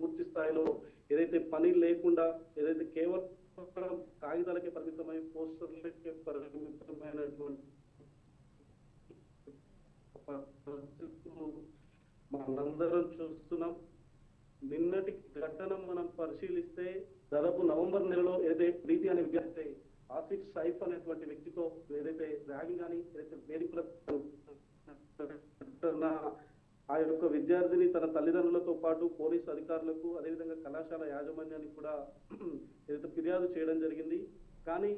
పూర్తి స్థాయిలో ఏదైతే పని లేకుండా ఏదైతే కేవలం కాగితాలకే పరిమితమై పోస్టర్లకే పరిమితమైనటువంటి మనందరం చూస్తున్నాం. నిన్నటి ఘటన మనం పరిశీలిస్తే దాదాపు నవంబర్ నెలలో ఏదైతే ప్రీతి అనే విద్యార్థి ఆసిఫ్ సైఫ్ అనేటువంటి వ్యక్తితో ఏదైతే ర్యాగింగ్ కానీ ఏదైతే వేదికల ఆ యొక్క విద్యార్థిని తన తల్లిదండ్రులతో పాటు పోలీసు అధికారులకు అదేవిధంగా కళాశాల యాజమాన్యానికి కూడా ఏదైతే ఫిర్యాదు చేయడం జరిగింది. కానీ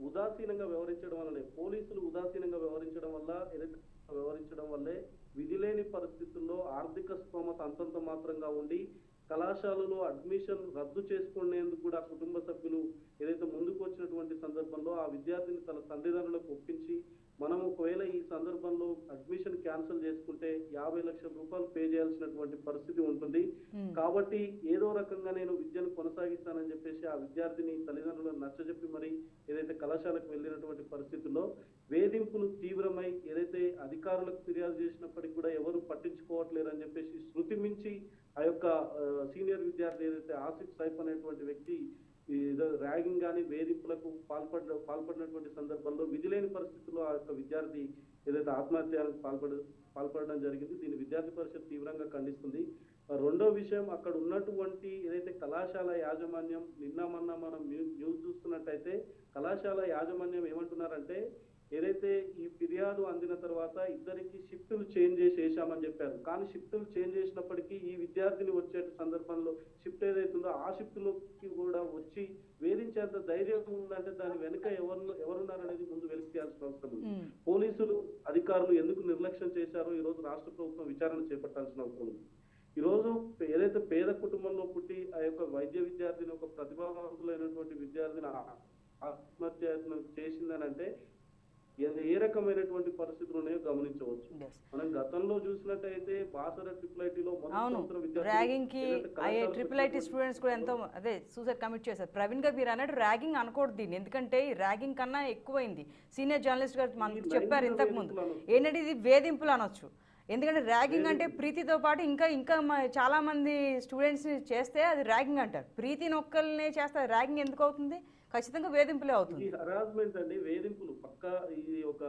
ఉదాసీనంగా వ్యవహరించడం వల్లనే పోలీసులు ఉదాసీనంగా వ్యవహరించడం వల్లే విధిలేని పరిస్థితుల్లో ఆర్థిక స్తోమత అంతంత మాత్రంగా ఉండి కళాశాలలో అడ్మిషన్ రద్దు చేసుకునేందుకు కూడా కుటుంబ సభ్యులు ఏదైతే ముందుకు వచ్చినటువంటి సందర్భంలో ఆ విద్యార్థిని తన తల్లిదండ్రులకు ఒప్పించి మనం ఒకవేళ ఈ సందర్భంలో అడ్మిషన్ క్యాన్సిల్ చేసుకుంటే 50 లక్షల రూపాయలు పే చేయాల్సినటువంటి పరిస్థితి ఉంటుంది. కాబట్టి ఏదో రకంగా నేను విద్యను కొనసాగిస్తానని చెప్పేసి ఆ విద్యార్థిని తల్లిదండ్రులను నచ్చజెప్పి మరి ఏదైతే కళాశాలకు వెళ్ళినటువంటి పరిస్థితుల్లో వేధింపులు తీవ్రమై ఏదైతే అధికారులకు ఫిర్యాదు చేసినప్పటికీ కూడా ఎవరు పట్టించుకోవట్లేరని చెప్పేసి శృతి మించి ఆ యొక్క సీనియర్ విద్యార్థి ఏదైతే ఆసిఫ్ సైఫ్ అనేటువంటి వ్యక్తి ర్యాగింగ్ కానీ వేధింపులకు పాల్పడినటువంటి సందర్భంలో విధిలేని పరిస్థితుల్లో ఆ యొక్క విద్యార్థి ఏదైతే ఆత్మహత్యానికి పాల్పడడం జరిగింది. దీన్ని విద్యార్థి పరిషత్ తీవ్రంగా ఖండిస్తుంది. రెండో విషయం, అక్కడ ఉన్నటువంటి ఏదైతే కళాశాల యాజమాన్యం నిన్న మనం న్యూస్ చూస్తున్నట్టయితే కళాశాల యాజమాన్యం ఏమంటున్నారంటే ఏదైతే ఈ ఫిర్యాదు అందిన తర్వాత ఇద్దరికి షిఫ్టులు చేంజ్ చేసేసామని చెప్పారు. కానీ షిఫ్టులు చేంజ్ చేసినప్పటికీ ఈ విద్యార్థిని వచ్చే సందర్భంలో షిఫ్ట్ ఏదైతుందో ఆ షిఫ్ట్లోకి కూడా వచ్చి వేధించేంత ధైర్యం ఉందంటే దాని వెనుక ఎవరున్నారనేది ముందు వెలికి తీయాల్సిన అవసరం ఉంది. పోలీసులు అధికారులు ఎందుకు నిర్లక్ష్యం చేశారో ఈ రోజు రాష్ట్ర ప్రభుత్వం విచారణ చేపట్టాల్సిన అవసరం ఉంది. ఈ రోజు ఏదైతే పేద కుటుంబంలో పుట్టి ఆ యొక్క వైద్య విద్యార్థిని ఒక ప్రతిభావంతులైనటువంటి విద్యార్థిని ఆత్మహత్య చేసిందనంటే ఏ రకమైనటువంటి పరిస్థితులు ఉన్నాయో గమనించవచ్చు. Yes. మనం గతంలో చూసినట్టయితే బాసర ట్రిపుల్ ఐటీలో అవును, ర్యాగింగ్ కి ట్రిపుల్ ఐటీ స్టూడెంట్స్ కూడా ఎంతో అదే సూసైడ్ కమిట్ చేశారు. ప్రవీణ్ గారు మీరు అన్నట్టు ర్యాగింగ్ అనకూడదు దీన్ని, ఎందుకంటే ఈ ర్యాగింగ్ కన్నా ఎక్కువైంది. సీనియర్ జర్నలిస్ట్ గారు మనకు చెప్పారు ఇంతకు ముందు, ఏంటంటే ఇది వేధింపులు అనొచ్చు. ఎందుకంటే ర్యాగింగ్ అంటే ప్రీతితో పాటు ఇంకా ఇంకా చాలా మంది స్టూడెంట్స్ చేస్తే అది ర్యాగింగ్ అంటారు. ప్రీతిని ఒక్కరినే చేస్తే ర్యాగింగ్ ఎందుకు అవుతుంది? ఖచ్చితంగా వేధింపులే అవుతుంది. హరాస్మెంట్ అండి, వేధింపులు పక్క. ఇది ఒక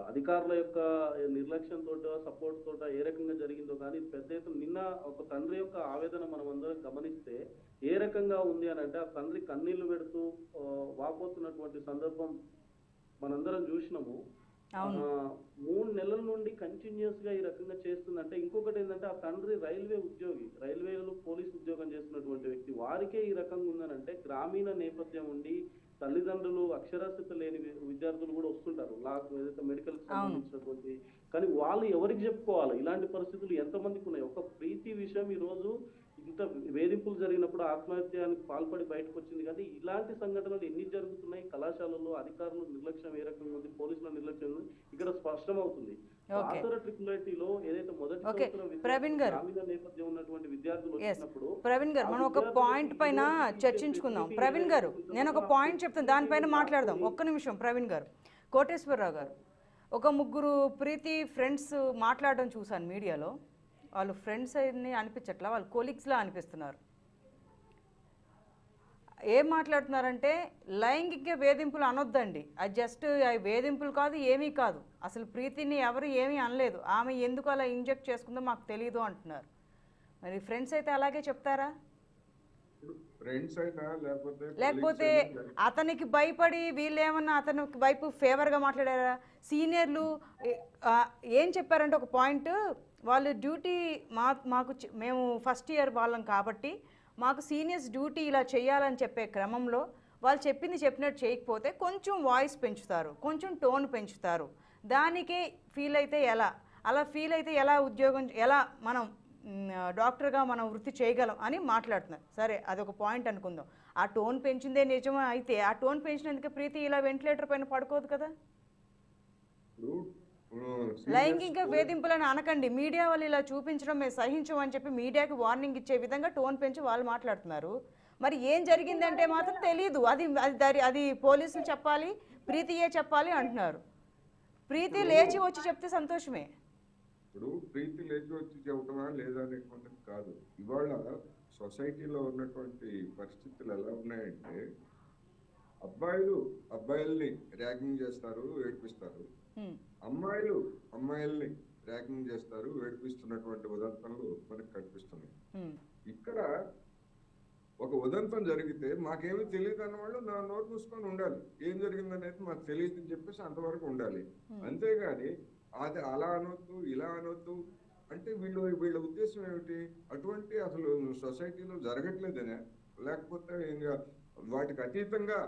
అధికారుల యొక్క నిర్లక్ష్యంతో సపోర్ట్ తోట ఏ రకంగా జరిగిందో కానీ పెద్ద ఎత్తున నిన్న ఒక తండ్రి యొక్క ఆవేదన మనం అందరం గమనిస్తే ఏ రకంగా ఉంది అని అంటే, ఆ తండ్రి కన్నీళ్లు పెడుతూ వాపోతున్నటువంటి సందర్భం మనందరం చూసినాము. 3 నెలల నుండి కంటిన్యూస్ గా ఈ రకంగా చేస్తుందంటే, ఇంకొకటి ఏంటంటే ఆ తండ్రి రైల్వే ఉద్యోగి, రైల్వేలో పోలీస్ ఉద్యోగం చేస్తున్నటువంటి వ్యక్తి. వారికే ఈ రకంగా ఉందనంటే గ్రామీణ నేపథ్యం ఉండి తల్లిదండ్రులు అక్షరాస్యత లేని విద్యార్థులు కూడా వస్తుంటారు ఏదైతే మెడికల్ సంబంధించినటువంటి. కానీ వాళ్ళు ఎవరికి చెప్పుకోవాలి? ఇలాంటి పరిస్థితులు ఎంతమందికి ఉన్నాయి? ఒక ప్రీతి విషయం ఈ రోజు ఇంత వేధింపులు జరిగినప్పుడు ఆత్మహత్యానికి పాల్పడి బయటకు వచ్చింది. కానీ ఇలాంటి సంఘటనలు ఎన్ని జరుగుతున్నాయి? కళాశాలల్లో అధికారులు నిర్లక్ష్యం ఏ రకంగా ఉంది, పోలీసుల నిర్లక్ష్యం ఇక్కడ స్పష్టమవుతుంది. బాసర ట్రిపుల్ ఐటీలో ఏదైతే మొదటి గ్రామీణ నేపథ్యం ఉన్నటువంటి విద్యార్థులు వచ్చినప్పుడు, ప్రవీణ్ గారు మనం ఒక పాయింట్ పైన చర్చించుకుందాం. ప్రవీణ్ గారు నేను ఒక పాయింట్ చెప్తాను, దానిపైన మాట్లాడదాం. ఒక్క నిమిషం ప్రవీణ్ గారు. కోటేశ్వరరావు గారు, ఒక ముగ్గురు ప్రీతి ఫ్రెండ్స్ మాట్లాడడం చూశాను మీడియాలో. వాళ్ళు ఫ్రెండ్స్ అని అనిపించట్లా, వాళ్ళు కొలీగ్స్లా అనిపిస్తున్నారు. ఏం మాట్లాడుతున్నారంటే లైంగిక వేధింపులు అనొద్దండి, అది జస్ట్ అవి వేధింపులు కాదు, ఏమీ కాదు, అసలు ప్రీతిని ఎవరు ఏమీ అనలేదు, ఆమె ఎందుకు అలా ఇంజెక్ట్ చేసుకుందో మాకు తెలియదు అంటున్నారు. మరి ఫ్రెండ్స్ అయితే అలాగే చెప్తారా? లేకపోతే అతనికి భయపడి వీళ్ళేమన్నా అతనికి వైపు ఫేవర్గా మాట్లాడారా? సీనియర్లు ఏం చెప్పారంటే ఒక పాయింట్, వాళ్ళు డ్యూటీ మేము ఫస్ట్ ఇయర్ వాళ్ళం కాబట్టి మాకు సీనియర్స్ డ్యూటీ ఇలా చేయాలని చెప్పే క్రమంలో వాళ్ళు చెప్పింది చెప్పినట్టు చేయకపోతే కొంచెం వాయిస్ పెంచుతారు, కొంచెం టోన్ పెంచుతారు. దానికే ఫీల్ అయితే ఎలా, అలా ఫీల్ అయితే ఎలా ఉద్యోగం, ఎలా మనం డాక్టర్గా మనం వృత్తి చేయగలం అని మాట్లాడుతున్నారు. సరే అదొక పాయింట్ అనుకుందాం. ఆ టోన్ పెంచిందే నిజమే అయితే ఆ టోన్ పెంచినందుకే ప్రీతి ఇలా వెంటిలేటర్ పైన పడుకోదు కదా. లైంగిక వేధింపులను అనకండి, మీడియా వాళ్ళు ఇలా చూపించడం మేము సహించమని చెప్పి మీడియాకి వార్నింగ్ ఇచ్చే విధంగా టోన్ పెంచి వాళ్ళు మాట్లాడుతున్నారు. మరి ఏం జరిగిందంటే మాత్రం తెలియదు, అది పోలీసులు చెప్పాలి, ప్రీతియే చెప్పాలి అంటున్నారు. ప్రీతి లేచి వచ్చి చెప్తే సంతోషమే. ఇప్పుడు ప్రీతి లేచి వచ్చి చెప్పటమా లేదా అనేటువంటిది కాదు. ఇవాళ సొసైటీలో ఉన్నటువంటి పరిస్థితులు ఎలా ఉన్నాయంటే, అబ్బాయిల్ని ర్యాగింగ్ చేస్తారు, ఏడిపిస్తారు. అమ్మాయిల్ని ర్యాగింగ్ చేస్తారు, ఏడిపిస్తున్నటువంటి ఉదంతాలు మనకు కనిపిస్తున్నాయి. ఇక్కడ ఒక ఉదంతం జరిగితే మాకేమీ తెలియదు అన్నవాళ్ళు నా నోరు మూసుకొని ఉండాలి. ఏం జరిగిందనేది మాకు తెలియదు అని చెప్పేసి అంతవరకు ఉండాలి. అంతేగాని అది అలా అనొద్దు, ఇలా అనొద్దు అంటే వీళ్ళ ఉద్దేశం ఏమిటి? అటువంటి అసలు సొసైటీలో జరగట్లేదనే, లేకపోతే ఇంకా వాటికి అతీతంగా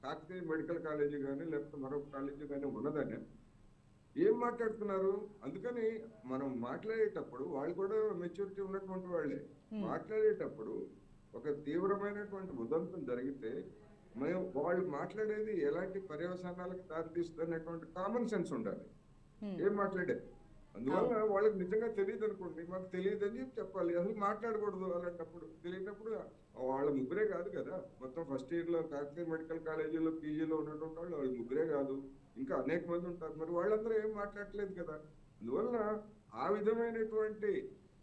కాకతీయ మెడికల్ కాలేజీ కానీ లేకపోతే మరొక కాలేజీ కానీ ఉన్నదనే ఏం మాట్లాడుతున్నారు? అందుకని మనం మాట్లాడేటప్పుడు వాళ్ళు కూడా మెచ్యూరిటీ ఉన్నటువంటి వాళ్ళే. మాట్లాడేటప్పుడు ఒక తీవ్రమైనటువంటి ఉదంతం జరిగితే వాళ్ళు మాట్లాడేది ఎలాంటి పర్యవసానాలకు దారితీస్తుంది అనేటువంటి కామన్ సెన్స్ ఉండాలి. ఏం మాట్లాడేది అందువల్ల వాళ్ళకి నిజంగా తెలియదు అనుకోండి, మాకు తెలియదు అని చెప్పాలి. అసలు మాట్లాడకూడదు. అలాంటప్పుడు తెలియనప్పుడు వాళ్ళ ముగ్గురే కాదు కదా, మొత్తం ఫస్ట్ ఇయర్లో కాకతీయ మెడికల్ కాలేజీలో పీజీలో ఉన్నటువంటి వాళ్ళు ముగ్గురే కాదు, ఇంకా అనేక మంది ఉంటారు. మరి వాళ్ళందరూ ఏం మాట్లాడలేదు కదా. అందువల్ల ఆ విధమైనటువంటి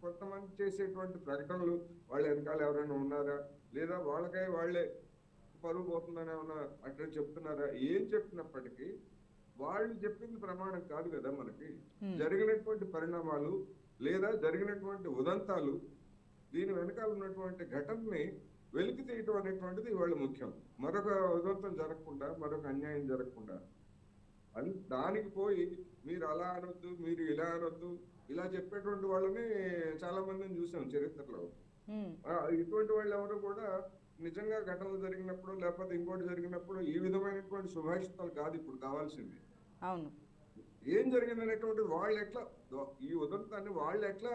కొంతమంది చేసేటువంటి ప్రకటనలు వాళ్ళ వెనకాల ఎవరైనా ఉన్నారా, లేదా వాళ్ళే పరువు పోతుందని ఏమన్నా అట్లా చెప్తున్నారా? ఏం చెప్పినప్పటికీ వాళ్ళు చెప్పింది ప్రమాణం కాదు కదా. మనకి జరిగినటువంటి పరిణామాలు లేదా జరిగినటువంటి ఉదంతాలు, దీని వెనకాల ఉన్నటువంటి ఘటనని వెలికి తీయటం అనేటువంటిది ఇవాళ ముఖ్యం. మరొక ఉదంతం జరగకుండా, మరొక అన్యాయం జరగకుండా దానికి పోయి మీరు అలా అనొద్దు, మీరు ఇలా అనొద్దు, ఇలా చెప్పేటువంటి వాళ్ళని చాలా మందిని చూసాం చరిత్రలో. ఇటువంటి వాళ్ళు ఎవరు కూడా నిజంగా ఘటనలు జరిగినప్పుడు లేకపోతే ఇంకోటి జరిగినప్పుడు ఈ విధమైనటువంటి సుభాషితాలు కాదు ఇప్పుడు కావాల్సింది. అవును, ఏం జరిగిందనేటువంటిది వాళ్ళు ఎట్లా, ఈ ఉదంతాన్ని వాళ్ళు ఎట్లా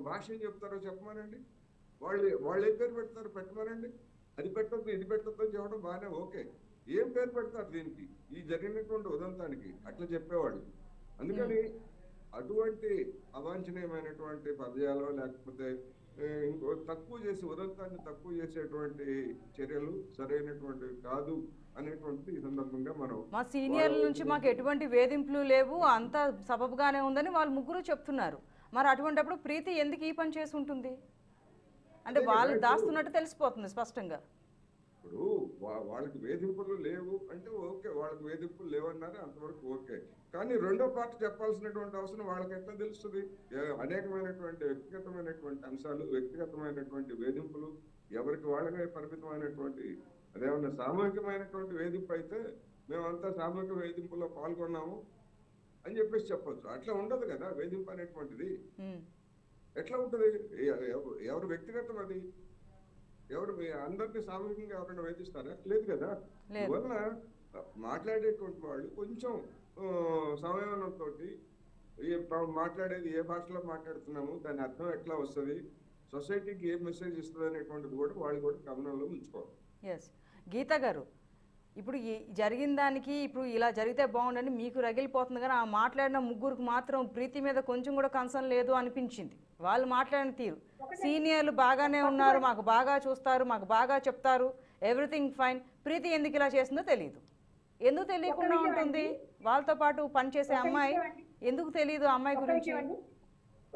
భాష్యం చెప్తారో చెప్పమానండి. వాళ్ళు ఏం పేరు పెడతారు పెట్టమనండి. అది పెట్టొద్దు ఇది పెట్టొద్దు అని చెప్పడం బాగానే ఓకే. ఏం పేరు పెడతారు దీనికి, ఈ జరిగినటువంటి ఉదంతానికి అట్లా చెప్పేవాడు. అందుకని అటువంటి అవాంఛనీయమైనటువంటి పదజాలం లేకపోతే ఇంకో తక్కువ చేసి ఉదంతాన్ని తక్కువ చేసేటువంటి చర్యలు సరైనటువంటివి కాదు అనేటువంటిది ఈ సందర్భంగా మనం మా సీనియర్ల నుంచి మాకు ఎటువంటి వేధింపులు లేవు, అంతా సబబుగానే ఉందని వాళ్ళు ముగ్గురు చెప్తున్నారు. మరి అటువంటిప్పుడు ప్రీతి ఎందుకు ఈ పని చేసి ఉంటుంది? అంటే వాళ్ళు దాస్తున్నట్టు తెలిసిపోతుంది స్పష్టంగా. ఇప్పుడు వాళ్ళకి వేధింపులు లేవు అంటే ఓకే, వాళ్ళకి వేధింపులు లేవన్నారు అంతవరకు ఓకే. కానీ రెండో పార్టీ చెప్పాల్సినటువంటి అవసరం వాళ్ళకి ఎట్లా తెలుస్తుంది? అనేకమైనటువంటి వ్యక్తిగతమైనటువంటి అంశాలు, వ్యక్తిగతమైనటువంటి వేధింపులు ఎవరికి వాళ్ళకే పరిమితమైనటువంటి, అదేమన్నా సామూహికమైనటువంటి వేధింపు అయితే మేమంతా సామూహిక వేధింపులో పాల్గొన్నాము అని చెప్పేసి చెప్పొచ్చు. అట్లా ఉండదు కదా వేధింపు అనేటువంటిది. ఎట్లా ఉంటుంది? ఎవరు వ్యక్తిగతం అది? ఎవరు అందరినీ సామూహికంగా ఎవరైనా వేధిస్తారా? లేదు కదా. వల్ల మాట్లాడేటువంటి వాళ్ళు కొంచెం సంయమనంతో మాట్లాడేది ఏ భాషలో మాట్లాడుతున్నాము, దాని అర్థం ఎట్లా వస్తుంది, సొసైటీకి ఏ మెసేజ్ ఇస్తుంది అనేటువంటిది కూడా వాళ్ళు కూడా గమనంలో ఉంచుకోవాలి. ఎస్ గీత గారు, ఇప్పుడు ఈ జరిగిన దానికి ఇప్పుడు ఇలా జరిగితే బాగుండని మీకు రగిలిపోతుంది, కానీ ఆ మాట్లాడిన ముగ్గురికి మాత్రం ప్రీతి మీద కొంచెం కూడా కన్సర్న్ లేదు అనిపించింది. వాళ్ళు మాట్లాడిన తీరు, సీనియర్లు బాగానే ఉన్నారు, మాకు బాగా చూస్తారు, మాకు బాగా చెప్తారు, ఎవ్రీథింగ్ ఫైన్, ప్రీతి ఎందుకు ఇలా చేసిందో తెలియదు. ఎందుకు తెలియకుండా ఉంటుంది? వాళ్ళతో పాటు పనిచేసే అమ్మాయి ఎందుకు తెలియదు అమ్మాయి గురించి?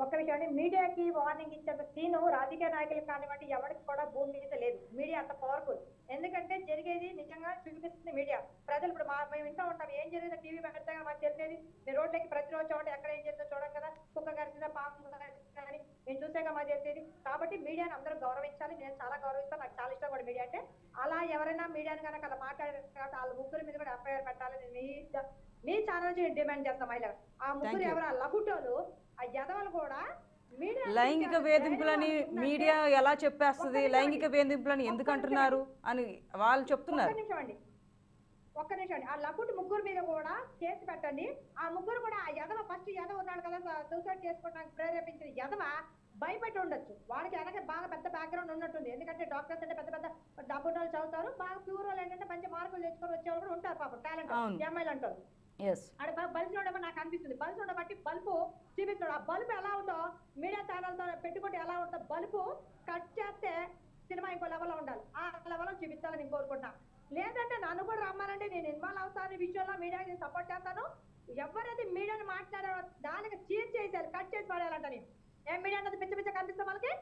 ఒక్క విషయం అండి, మీడియాకి వార్నింగ్ ఇచ్చేంత సీను రాజకీయ నాయకులకు కానివ్వండి ఎవరికి కూడా భూమి మీద లేదు. మీడియా అంత పవర్ఫుల్. ఎందుకంటే జరిగేది నిజంగా చూపిస్తుంది మీడియా. ప్రజలు ఇప్పుడు మేము వింటూ ఉంటాం, ఏం జరిగిందో టీవీ పెడతాగా మాకు తెలిసేది. మీరు రోడ్లకి ప్రతిరోజు చూడండి, ఎక్కడ ఏం చేస్తుందో చూడం కదా, కుక్క కరిచిందా పాము కానీ మేము చూసాక మాకు తెలిసేది. కాబట్టి మీడియాని అందరూ గౌరవించాలి. నేను చాలా గౌరవిస్తాను, నాకు చాలా ఇష్టం కూడా మీడియా అంటే. అలా ఎవరైనా మీడియాని కనుక అలా మాట్లాడారు కాబట్టి వాళ్ళ ముగ్గురు మీద కూడా ఎఫ్ఐఆర్ పెట్టాలని మీ ఛానల్ నుంచి డిమాండ్ చేస్తాం. మహిళ ఆ ముగ్గురు ఎవరు ఆ లఘుటోలు, ఆ యదవలు కూడా లైంగిక వేధింపులని మీడియా ఎలా చెప్పేస్తుంది? లైంగిక వేధింపులని ఎందుకు అంటున్నారు అని వాళ్ళు చెప్తున్నారు. ఒక్క నిమిషం అండి, ఆ లకుటి ముగ్గురు మీద కూడా కేసు పెట్టండి. ఆ ముగ్గురు కూడా ఆ యదవ ఫస్ట్ యదవ ఉన్నాడు కదా సూసైడ్ చేసుకోవడానికి ప్రేరేపించిన యదవ భయపెట్టి ఉండొచ్చు. వాడికి వెనక బాగా పెద్ద బ్యాక్గ్రౌండ్ ఉన్నట్టుంది. ఎందుకంటే డాక్టర్స్ అంటే పెద్ద పెద్ద డబ్బు వాళ్ళు చదువుతారు, బాగా ప్యూర్ వాళ్ళు ఏంటంటే మంచి మార్కులు తెచ్చుకొని వచ్చేవాళ్ళు కూడా ఉంటారు పాపం, టాలెంట్ ఎంఐలు అంటారు. ఆడ బల్బు చూడమని నాకు అనిపిస్తుంది. బల్బు చూడబట్టి బల్బు చూపిస్తున్నాడు. ఆ బల్బు ఎలా ఉందో మీడియా ఛానల్తో పెట్టుకుంటే ఎలా ఉంటుందో బల్బు కట్ చేస్తే సినిమా ఇంకో లెవెల్లో ఉండాలి. ఆ లెవెల్లో చూపించాలని నేను కోరుకుంటున్నా. లేదంటే నన్ను కూడా రమ్మానంటే నేను ఇన్వాల్వ్ అవుతాను ఈ విషయంలో, మీడియాకి సపోర్ట్ చేస్తాను. ఎవరైతే మీడియాని మాట్లాడారో దానికి చీజ్ చేసేయాలి, కట్ చేసి పడేయాలంటని. ఏం మీడియా అన్నది పిచ్చ పిచ్చ కనిపిస్తాం వాళ్ళకి.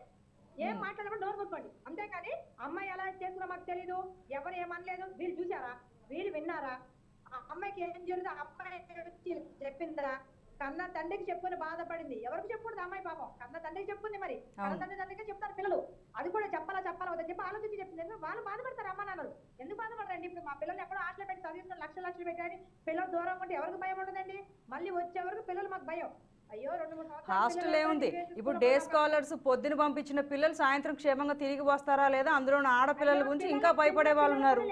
ఏం మాట్లాడకుండా డోర్ కొట్టుకోండి. అంతేకాని అమ్మాయి ఎలా చేస్తున్నా మాకు తెలీదు, ఎవరు ఏమనలేదు, వీళ్ళు చూసారా, వీళ్ళు విన్నారా, అమ్మాయికి ఏం జరుగుతుందో అమ్మాయి చెప్పిందా, కన్న తండ్రికి చెప్పుకుని బాధపడింది. ఎవరికి చెప్పుకుంటుంది అమ్మాయి పాపం, కన్న తండ్రికి చెప్పుకుంది. మరి కన్న తండ్రికి చెప్తారు పిల్లలు, అది కూడా చెప్పాలా వద్దని చెప్పి ఆలోచించి చెప్పింది. వాళ్ళు బాధపడతారు అమ్మ నాన్నలు. ఎందుకు బాధపడరండి? ఇప్పుడు మా పిల్లలు ఎక్కడో హాస్టల్ పెట్టి చదివిస్తున్న లక్షలు పెట్టారని పిల్లలు దూరం ఉంటే ఎవరికి భయం ఉండదండి? మళ్ళీ వచ్చేవరకు పిల్లలు మాకు భయం. అయ్యో 2-3 హాస్టల్ ఏముంది? ఇప్పుడు డే స్కాలర్స్ పొద్దున పంపించిన పిల్లలు సాయంత్రం క్షేమంగా తిరిగి వస్తారా లేదా? అందులో ఆడపిల్లల గురించి ఇంకా భయపడే వాళ్ళు ఉన్నారు.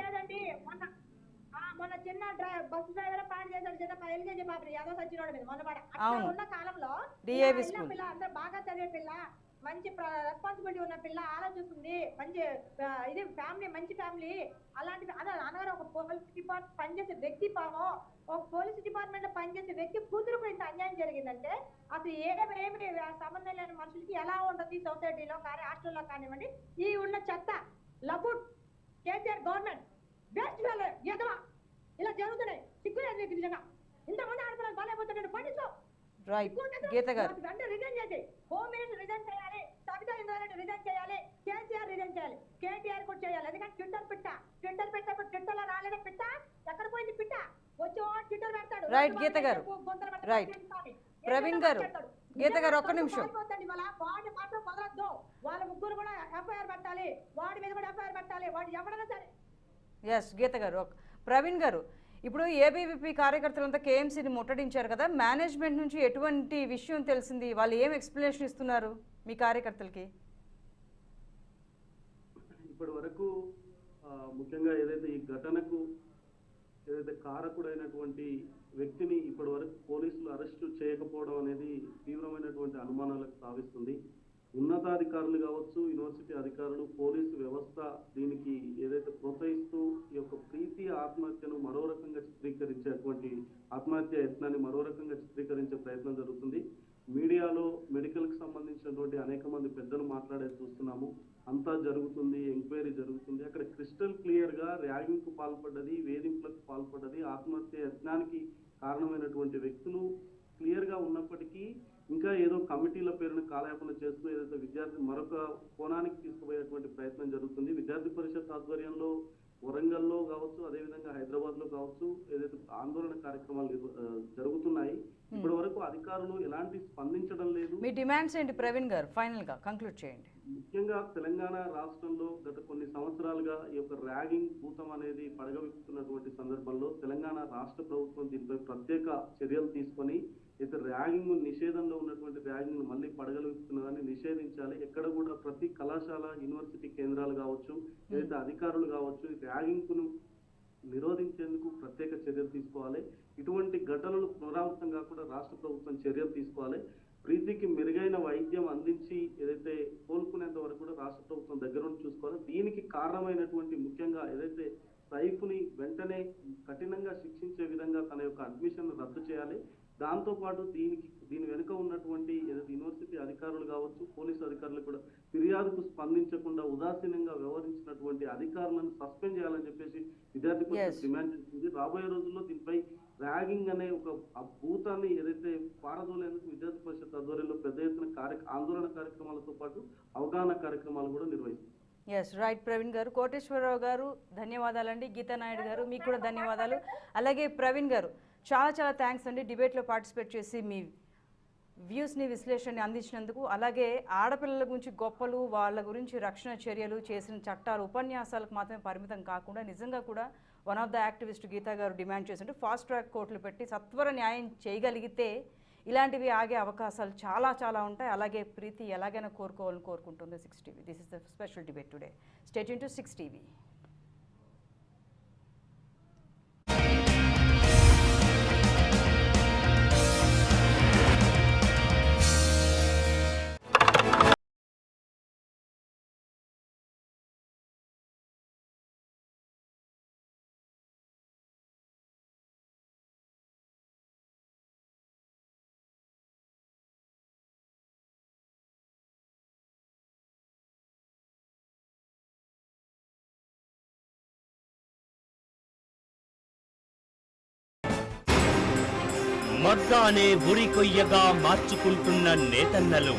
మొన్న చిన్న బస్సు డ్రైవర్ పాడు చేశాడు, చిన్న ఎల్కేజీ పాప ఏదో సచ్చినోడు మీద మొన్న అట్లా ఉన్న కాలంలో పిల్ల అందరూ బాగా చదివే పిల్ల, మంచి రెస్పాన్సిబిలిటీ ఉన్న పిల్ల, ఆలోచిస్తుంది, మంచి ఇది ఫ్యామిలీ, మంచి ఫ్యామిలీ. అలాంటివి అదే అనగానే ఒక పోలీస్ డిపార్ట్మెంట్ పనిచేసే వ్యక్తి పాపం, ఒక పోలీస్ డిపార్ట్మెంట్ లో పనిచేసే వ్యక్తి కూతురు కూడా ఇంత అన్యాయం జరిగిందంటే అసలు ఏమి సంబంధం లేని మనుషులకి ఎలా ఉంటుంది సొసైటీలో కానీ హాస్టల్లో కానివ్వండి. ఈ ఉన్న చెత్త లబుట్ కేసీఆర్ గవర్నమెంట్ బెస్ట్ ఎదవా ఇలా జరుగుతున్నాయి. సిగ్గులేదు మీకు నిజంగా. ఇంతమంది ఆడపిల్లలు బాగాలేకపోతున్నాడు. పండించు వెంటనే రిజైన్ చేసి హోమ్ మినిస్టర్ రిజైన్ చేయాలి, సబితా ఇంద్రారెడ్డి రిజైన్ చేయాలి, కేసీఆర్ రిజైన్ చేయాలి, కేటీఆర్ కూడా చేయాలి. ఎందుకంటే ట్విట్టర్ పెట్టినప్పుడు ట్విట్టర్ లో రాలేదా పిట్ట? ఎక్కడ పోయింది పిట్ట? వచ్చి ట్విట్టర్ పెడతాడు. రైట్ గీత గారు, రైట్ ప్రవీణ్ గారు, గీత గారు ఒక్క నిమిషం. వాడిని మాత్రం వదలొద్దు. వాళ్ళ ముగ్గురు కూడా ఎఫ్ఐఆర్ పెట్టాలి, వాడి మీద కూడా ఎఫ్ఐఆర్ పెట్టాలి, వాడు ఎవరైనా సరే. ఎస్ గీత గారు. ప్రవీణ్ గారు, ఇప్పుడు ఏబీవీపీ కార్యకర్తలంతా కేఎంసీని ముట్టడించారు కదా, మేనేజ్మెంట్ నుంచి ఎటువంటి విషయం తెలిసింది? వాళ్ళు ఏం ఎక్స్ప్లెనేషన్ ఇస్తున్నారు మీ కార్యకర్తలకి? ఇప్పటి వరకు ముఖ్యంగా ఏదైతే ఈ ఘటనకు ఏదైతే కారకుడైనటువంటి వ్యక్తిని ఇప్పటి వరకు పోలీసులు అరెస్టు చేయకపోవడం అనేది తీవ్రమైనటువంటి అనుమానాలకు తావిస్తుంది. ఉన్నతాధికారులు కావచ్చు, యూనివర్సిటీ అధికారులు, పోలీసు వ్యవస్థ దీనికి ఏదైతే ప్రోత్సహిస్తూ ఈ యొక్క ప్రీతి ఆత్మహత్యను మరో రకంగా చిత్రీకరించేటువంటి ఆత్మహత్య యత్నాన్ని మరో రకంగా చిత్రీకరించే ప్రయత్నం జరుగుతుంది. మీడియాలో మెడికల్కి సంబంధించినటువంటి అనేక మంది పెద్దలు మాట్లాడేది చూస్తున్నాము. అంతా జరుగుతుంది, ఎంక్వైరీ జరుగుతుంది. అక్కడ క్రిస్టల్ క్లియర్గా ర్యాగింగ్కు పాల్పడ్డది, వేధింపులకు పాల్పడ్డది, ఆత్మహత్య యత్నానికి కారణమైనటువంటి వ్యక్తులు క్లియర్గా ఉన్నప్పటికీ ఇంకా ఏదో కమిటీల పేరును కాలయాపన చేస్తూ ఏదైతే విద్యార్థి మరొక కోణానికి తీసుకుపోయేటువంటి ప్రయత్నం జరుగుతుంది. విద్యార్థి పరిషత్ ఆధ్వర్యంలో వరంగల్లో కావచ్చు, అదేవిధంగా హైదరాబాద్లో కావచ్చు ఏదైతే ఆందోళన కార్యక్రమాలు జరుగుతున్నాయి. ఇప్పటి వరకు అధికారులు ఎలాంటి స్పందించడం లేదు. మీ డిమాండ్స్ ఏంటి ప్రవీణ్ గారు? ఫైనల్ గా కంక్లూడ్ చేయండి. ముఖ్యంగా తెలంగాణ రాష్ట్రంలో గత కొన్ని సంవత్సరాలుగా ఈ యొక్క ర్యాగింగ్ భూతం అనేది పడగవిస్తున్నటువంటి సందర్భంలో తెలంగాణ రాష్ట్ర ప్రభుత్వం దీనిపై ప్రత్యేక చర్యలు తీసుకొని అయితే ర్యాగింగ్ నిషేధంలో ఉన్నటువంటి ర్యాగింగ్ మళ్ళీ పడగలుగుతున్నదాన్ని నిషేధించాలి. ఎక్కడ కూడా ప్రతి కళాశాల, యూనివర్సిటీ కేంద్రాలు కావచ్చు, ఏదైతే అధికారులు కావచ్చు ర్యాగింగ్ ను నిరోధించేందుకు ప్రత్యేక చర్యలు తీసుకోవాలి. ఇటువంటి ఘటనలు పునరావృతం కాకుండా రాష్ట్ర ప్రభుత్వం చర్యలు తీసుకోవాలి. ప్రీతికి మెరుగైన వైద్యం అందించి ఏదైతే కోలుకునేంత వరకు కూడా రాష్ట్ర ప్రభుత్వం దగ్గర నుండి చూసుకోవాలి. దీనికి కారణమైనటువంటి ముఖ్యంగా ఏదైతే సైఫ్ని వెంటనే కఠినంగా శిక్షించే విధంగా తన యొక్క అడ్మిషన్ రద్దు చేయాలి. దాంతోపాటు దీని వెనుక ఉన్నటువంటి ఏదైతే యూనివర్సిటీ అధికారులు కావచ్చు, పోలీసు అధికారులు కూడా ఫిర్యాదుకు స్పందించకుండా ఉదాసీనంగా వ్యవహరించినటువంటి అధికారులను సస్పెండ్ చేయాలని చెప్పేసి విద్యార్థి పరిషత్ డిమాండ్ చేస్తుంది. రాబోయే రోజుల్లో దీనిపై ర్యాగింగ్ అనే ఒక భూతాన్ని ఏదైతే పారదోలేందుకు విద్యార్థి పరిషత్ ఆధ్వర్యంలో పెద్ద ఎత్తున ఆందోళన కార్యక్రమాలతో పాటు అవగాహన కార్యక్రమాలు కూడా నిర్వహిస్తుంది. ఎస్ రైట్ ప్రవీణ్ గారు. కోటేశ్వరరావు గారు ధన్యవాదాలండి. గీతా నాయుడు గారు మీకు కూడా ధన్యవాదాలు. అలాగే ప్రవీణ్ గారు చాలా చాలా థ్యాంక్స్ అండి డిబేట్లో పార్టిసిపేట్ చేసి మీ వ్యూస్ని విశ్లేషణని అందించినందుకు. అలాగే ఆడపిల్లల గురించి గొప్పలు, వాళ్ళ గురించి రక్షణ చర్యలు, చేసిన చట్టాలు, ఉపన్యాసాలకు మాత్రమే పరిమితం కాకుండా నిజంగా కూడా one of the activist Geeta గారు డిమాండ్ చేసింటే ఫాస్ట్ ట్రాక్ కోర్టులు పెట్టి సత్వర న్యాయం చేయగలిగితే ఇలాంటివి ఆగే అవకాశాలు చాలా చాలా ఉంటాయి. అలాగే ప్రీతి ఎలాగైనా కోరుకోవాలని కోరుకుంటుంది 6 TV. This is the special debate today. Stay tune to 6 TV. మగ్గానే ఉరి కొయ్యగా మార్చుకుంటున్న నేతన్నలు.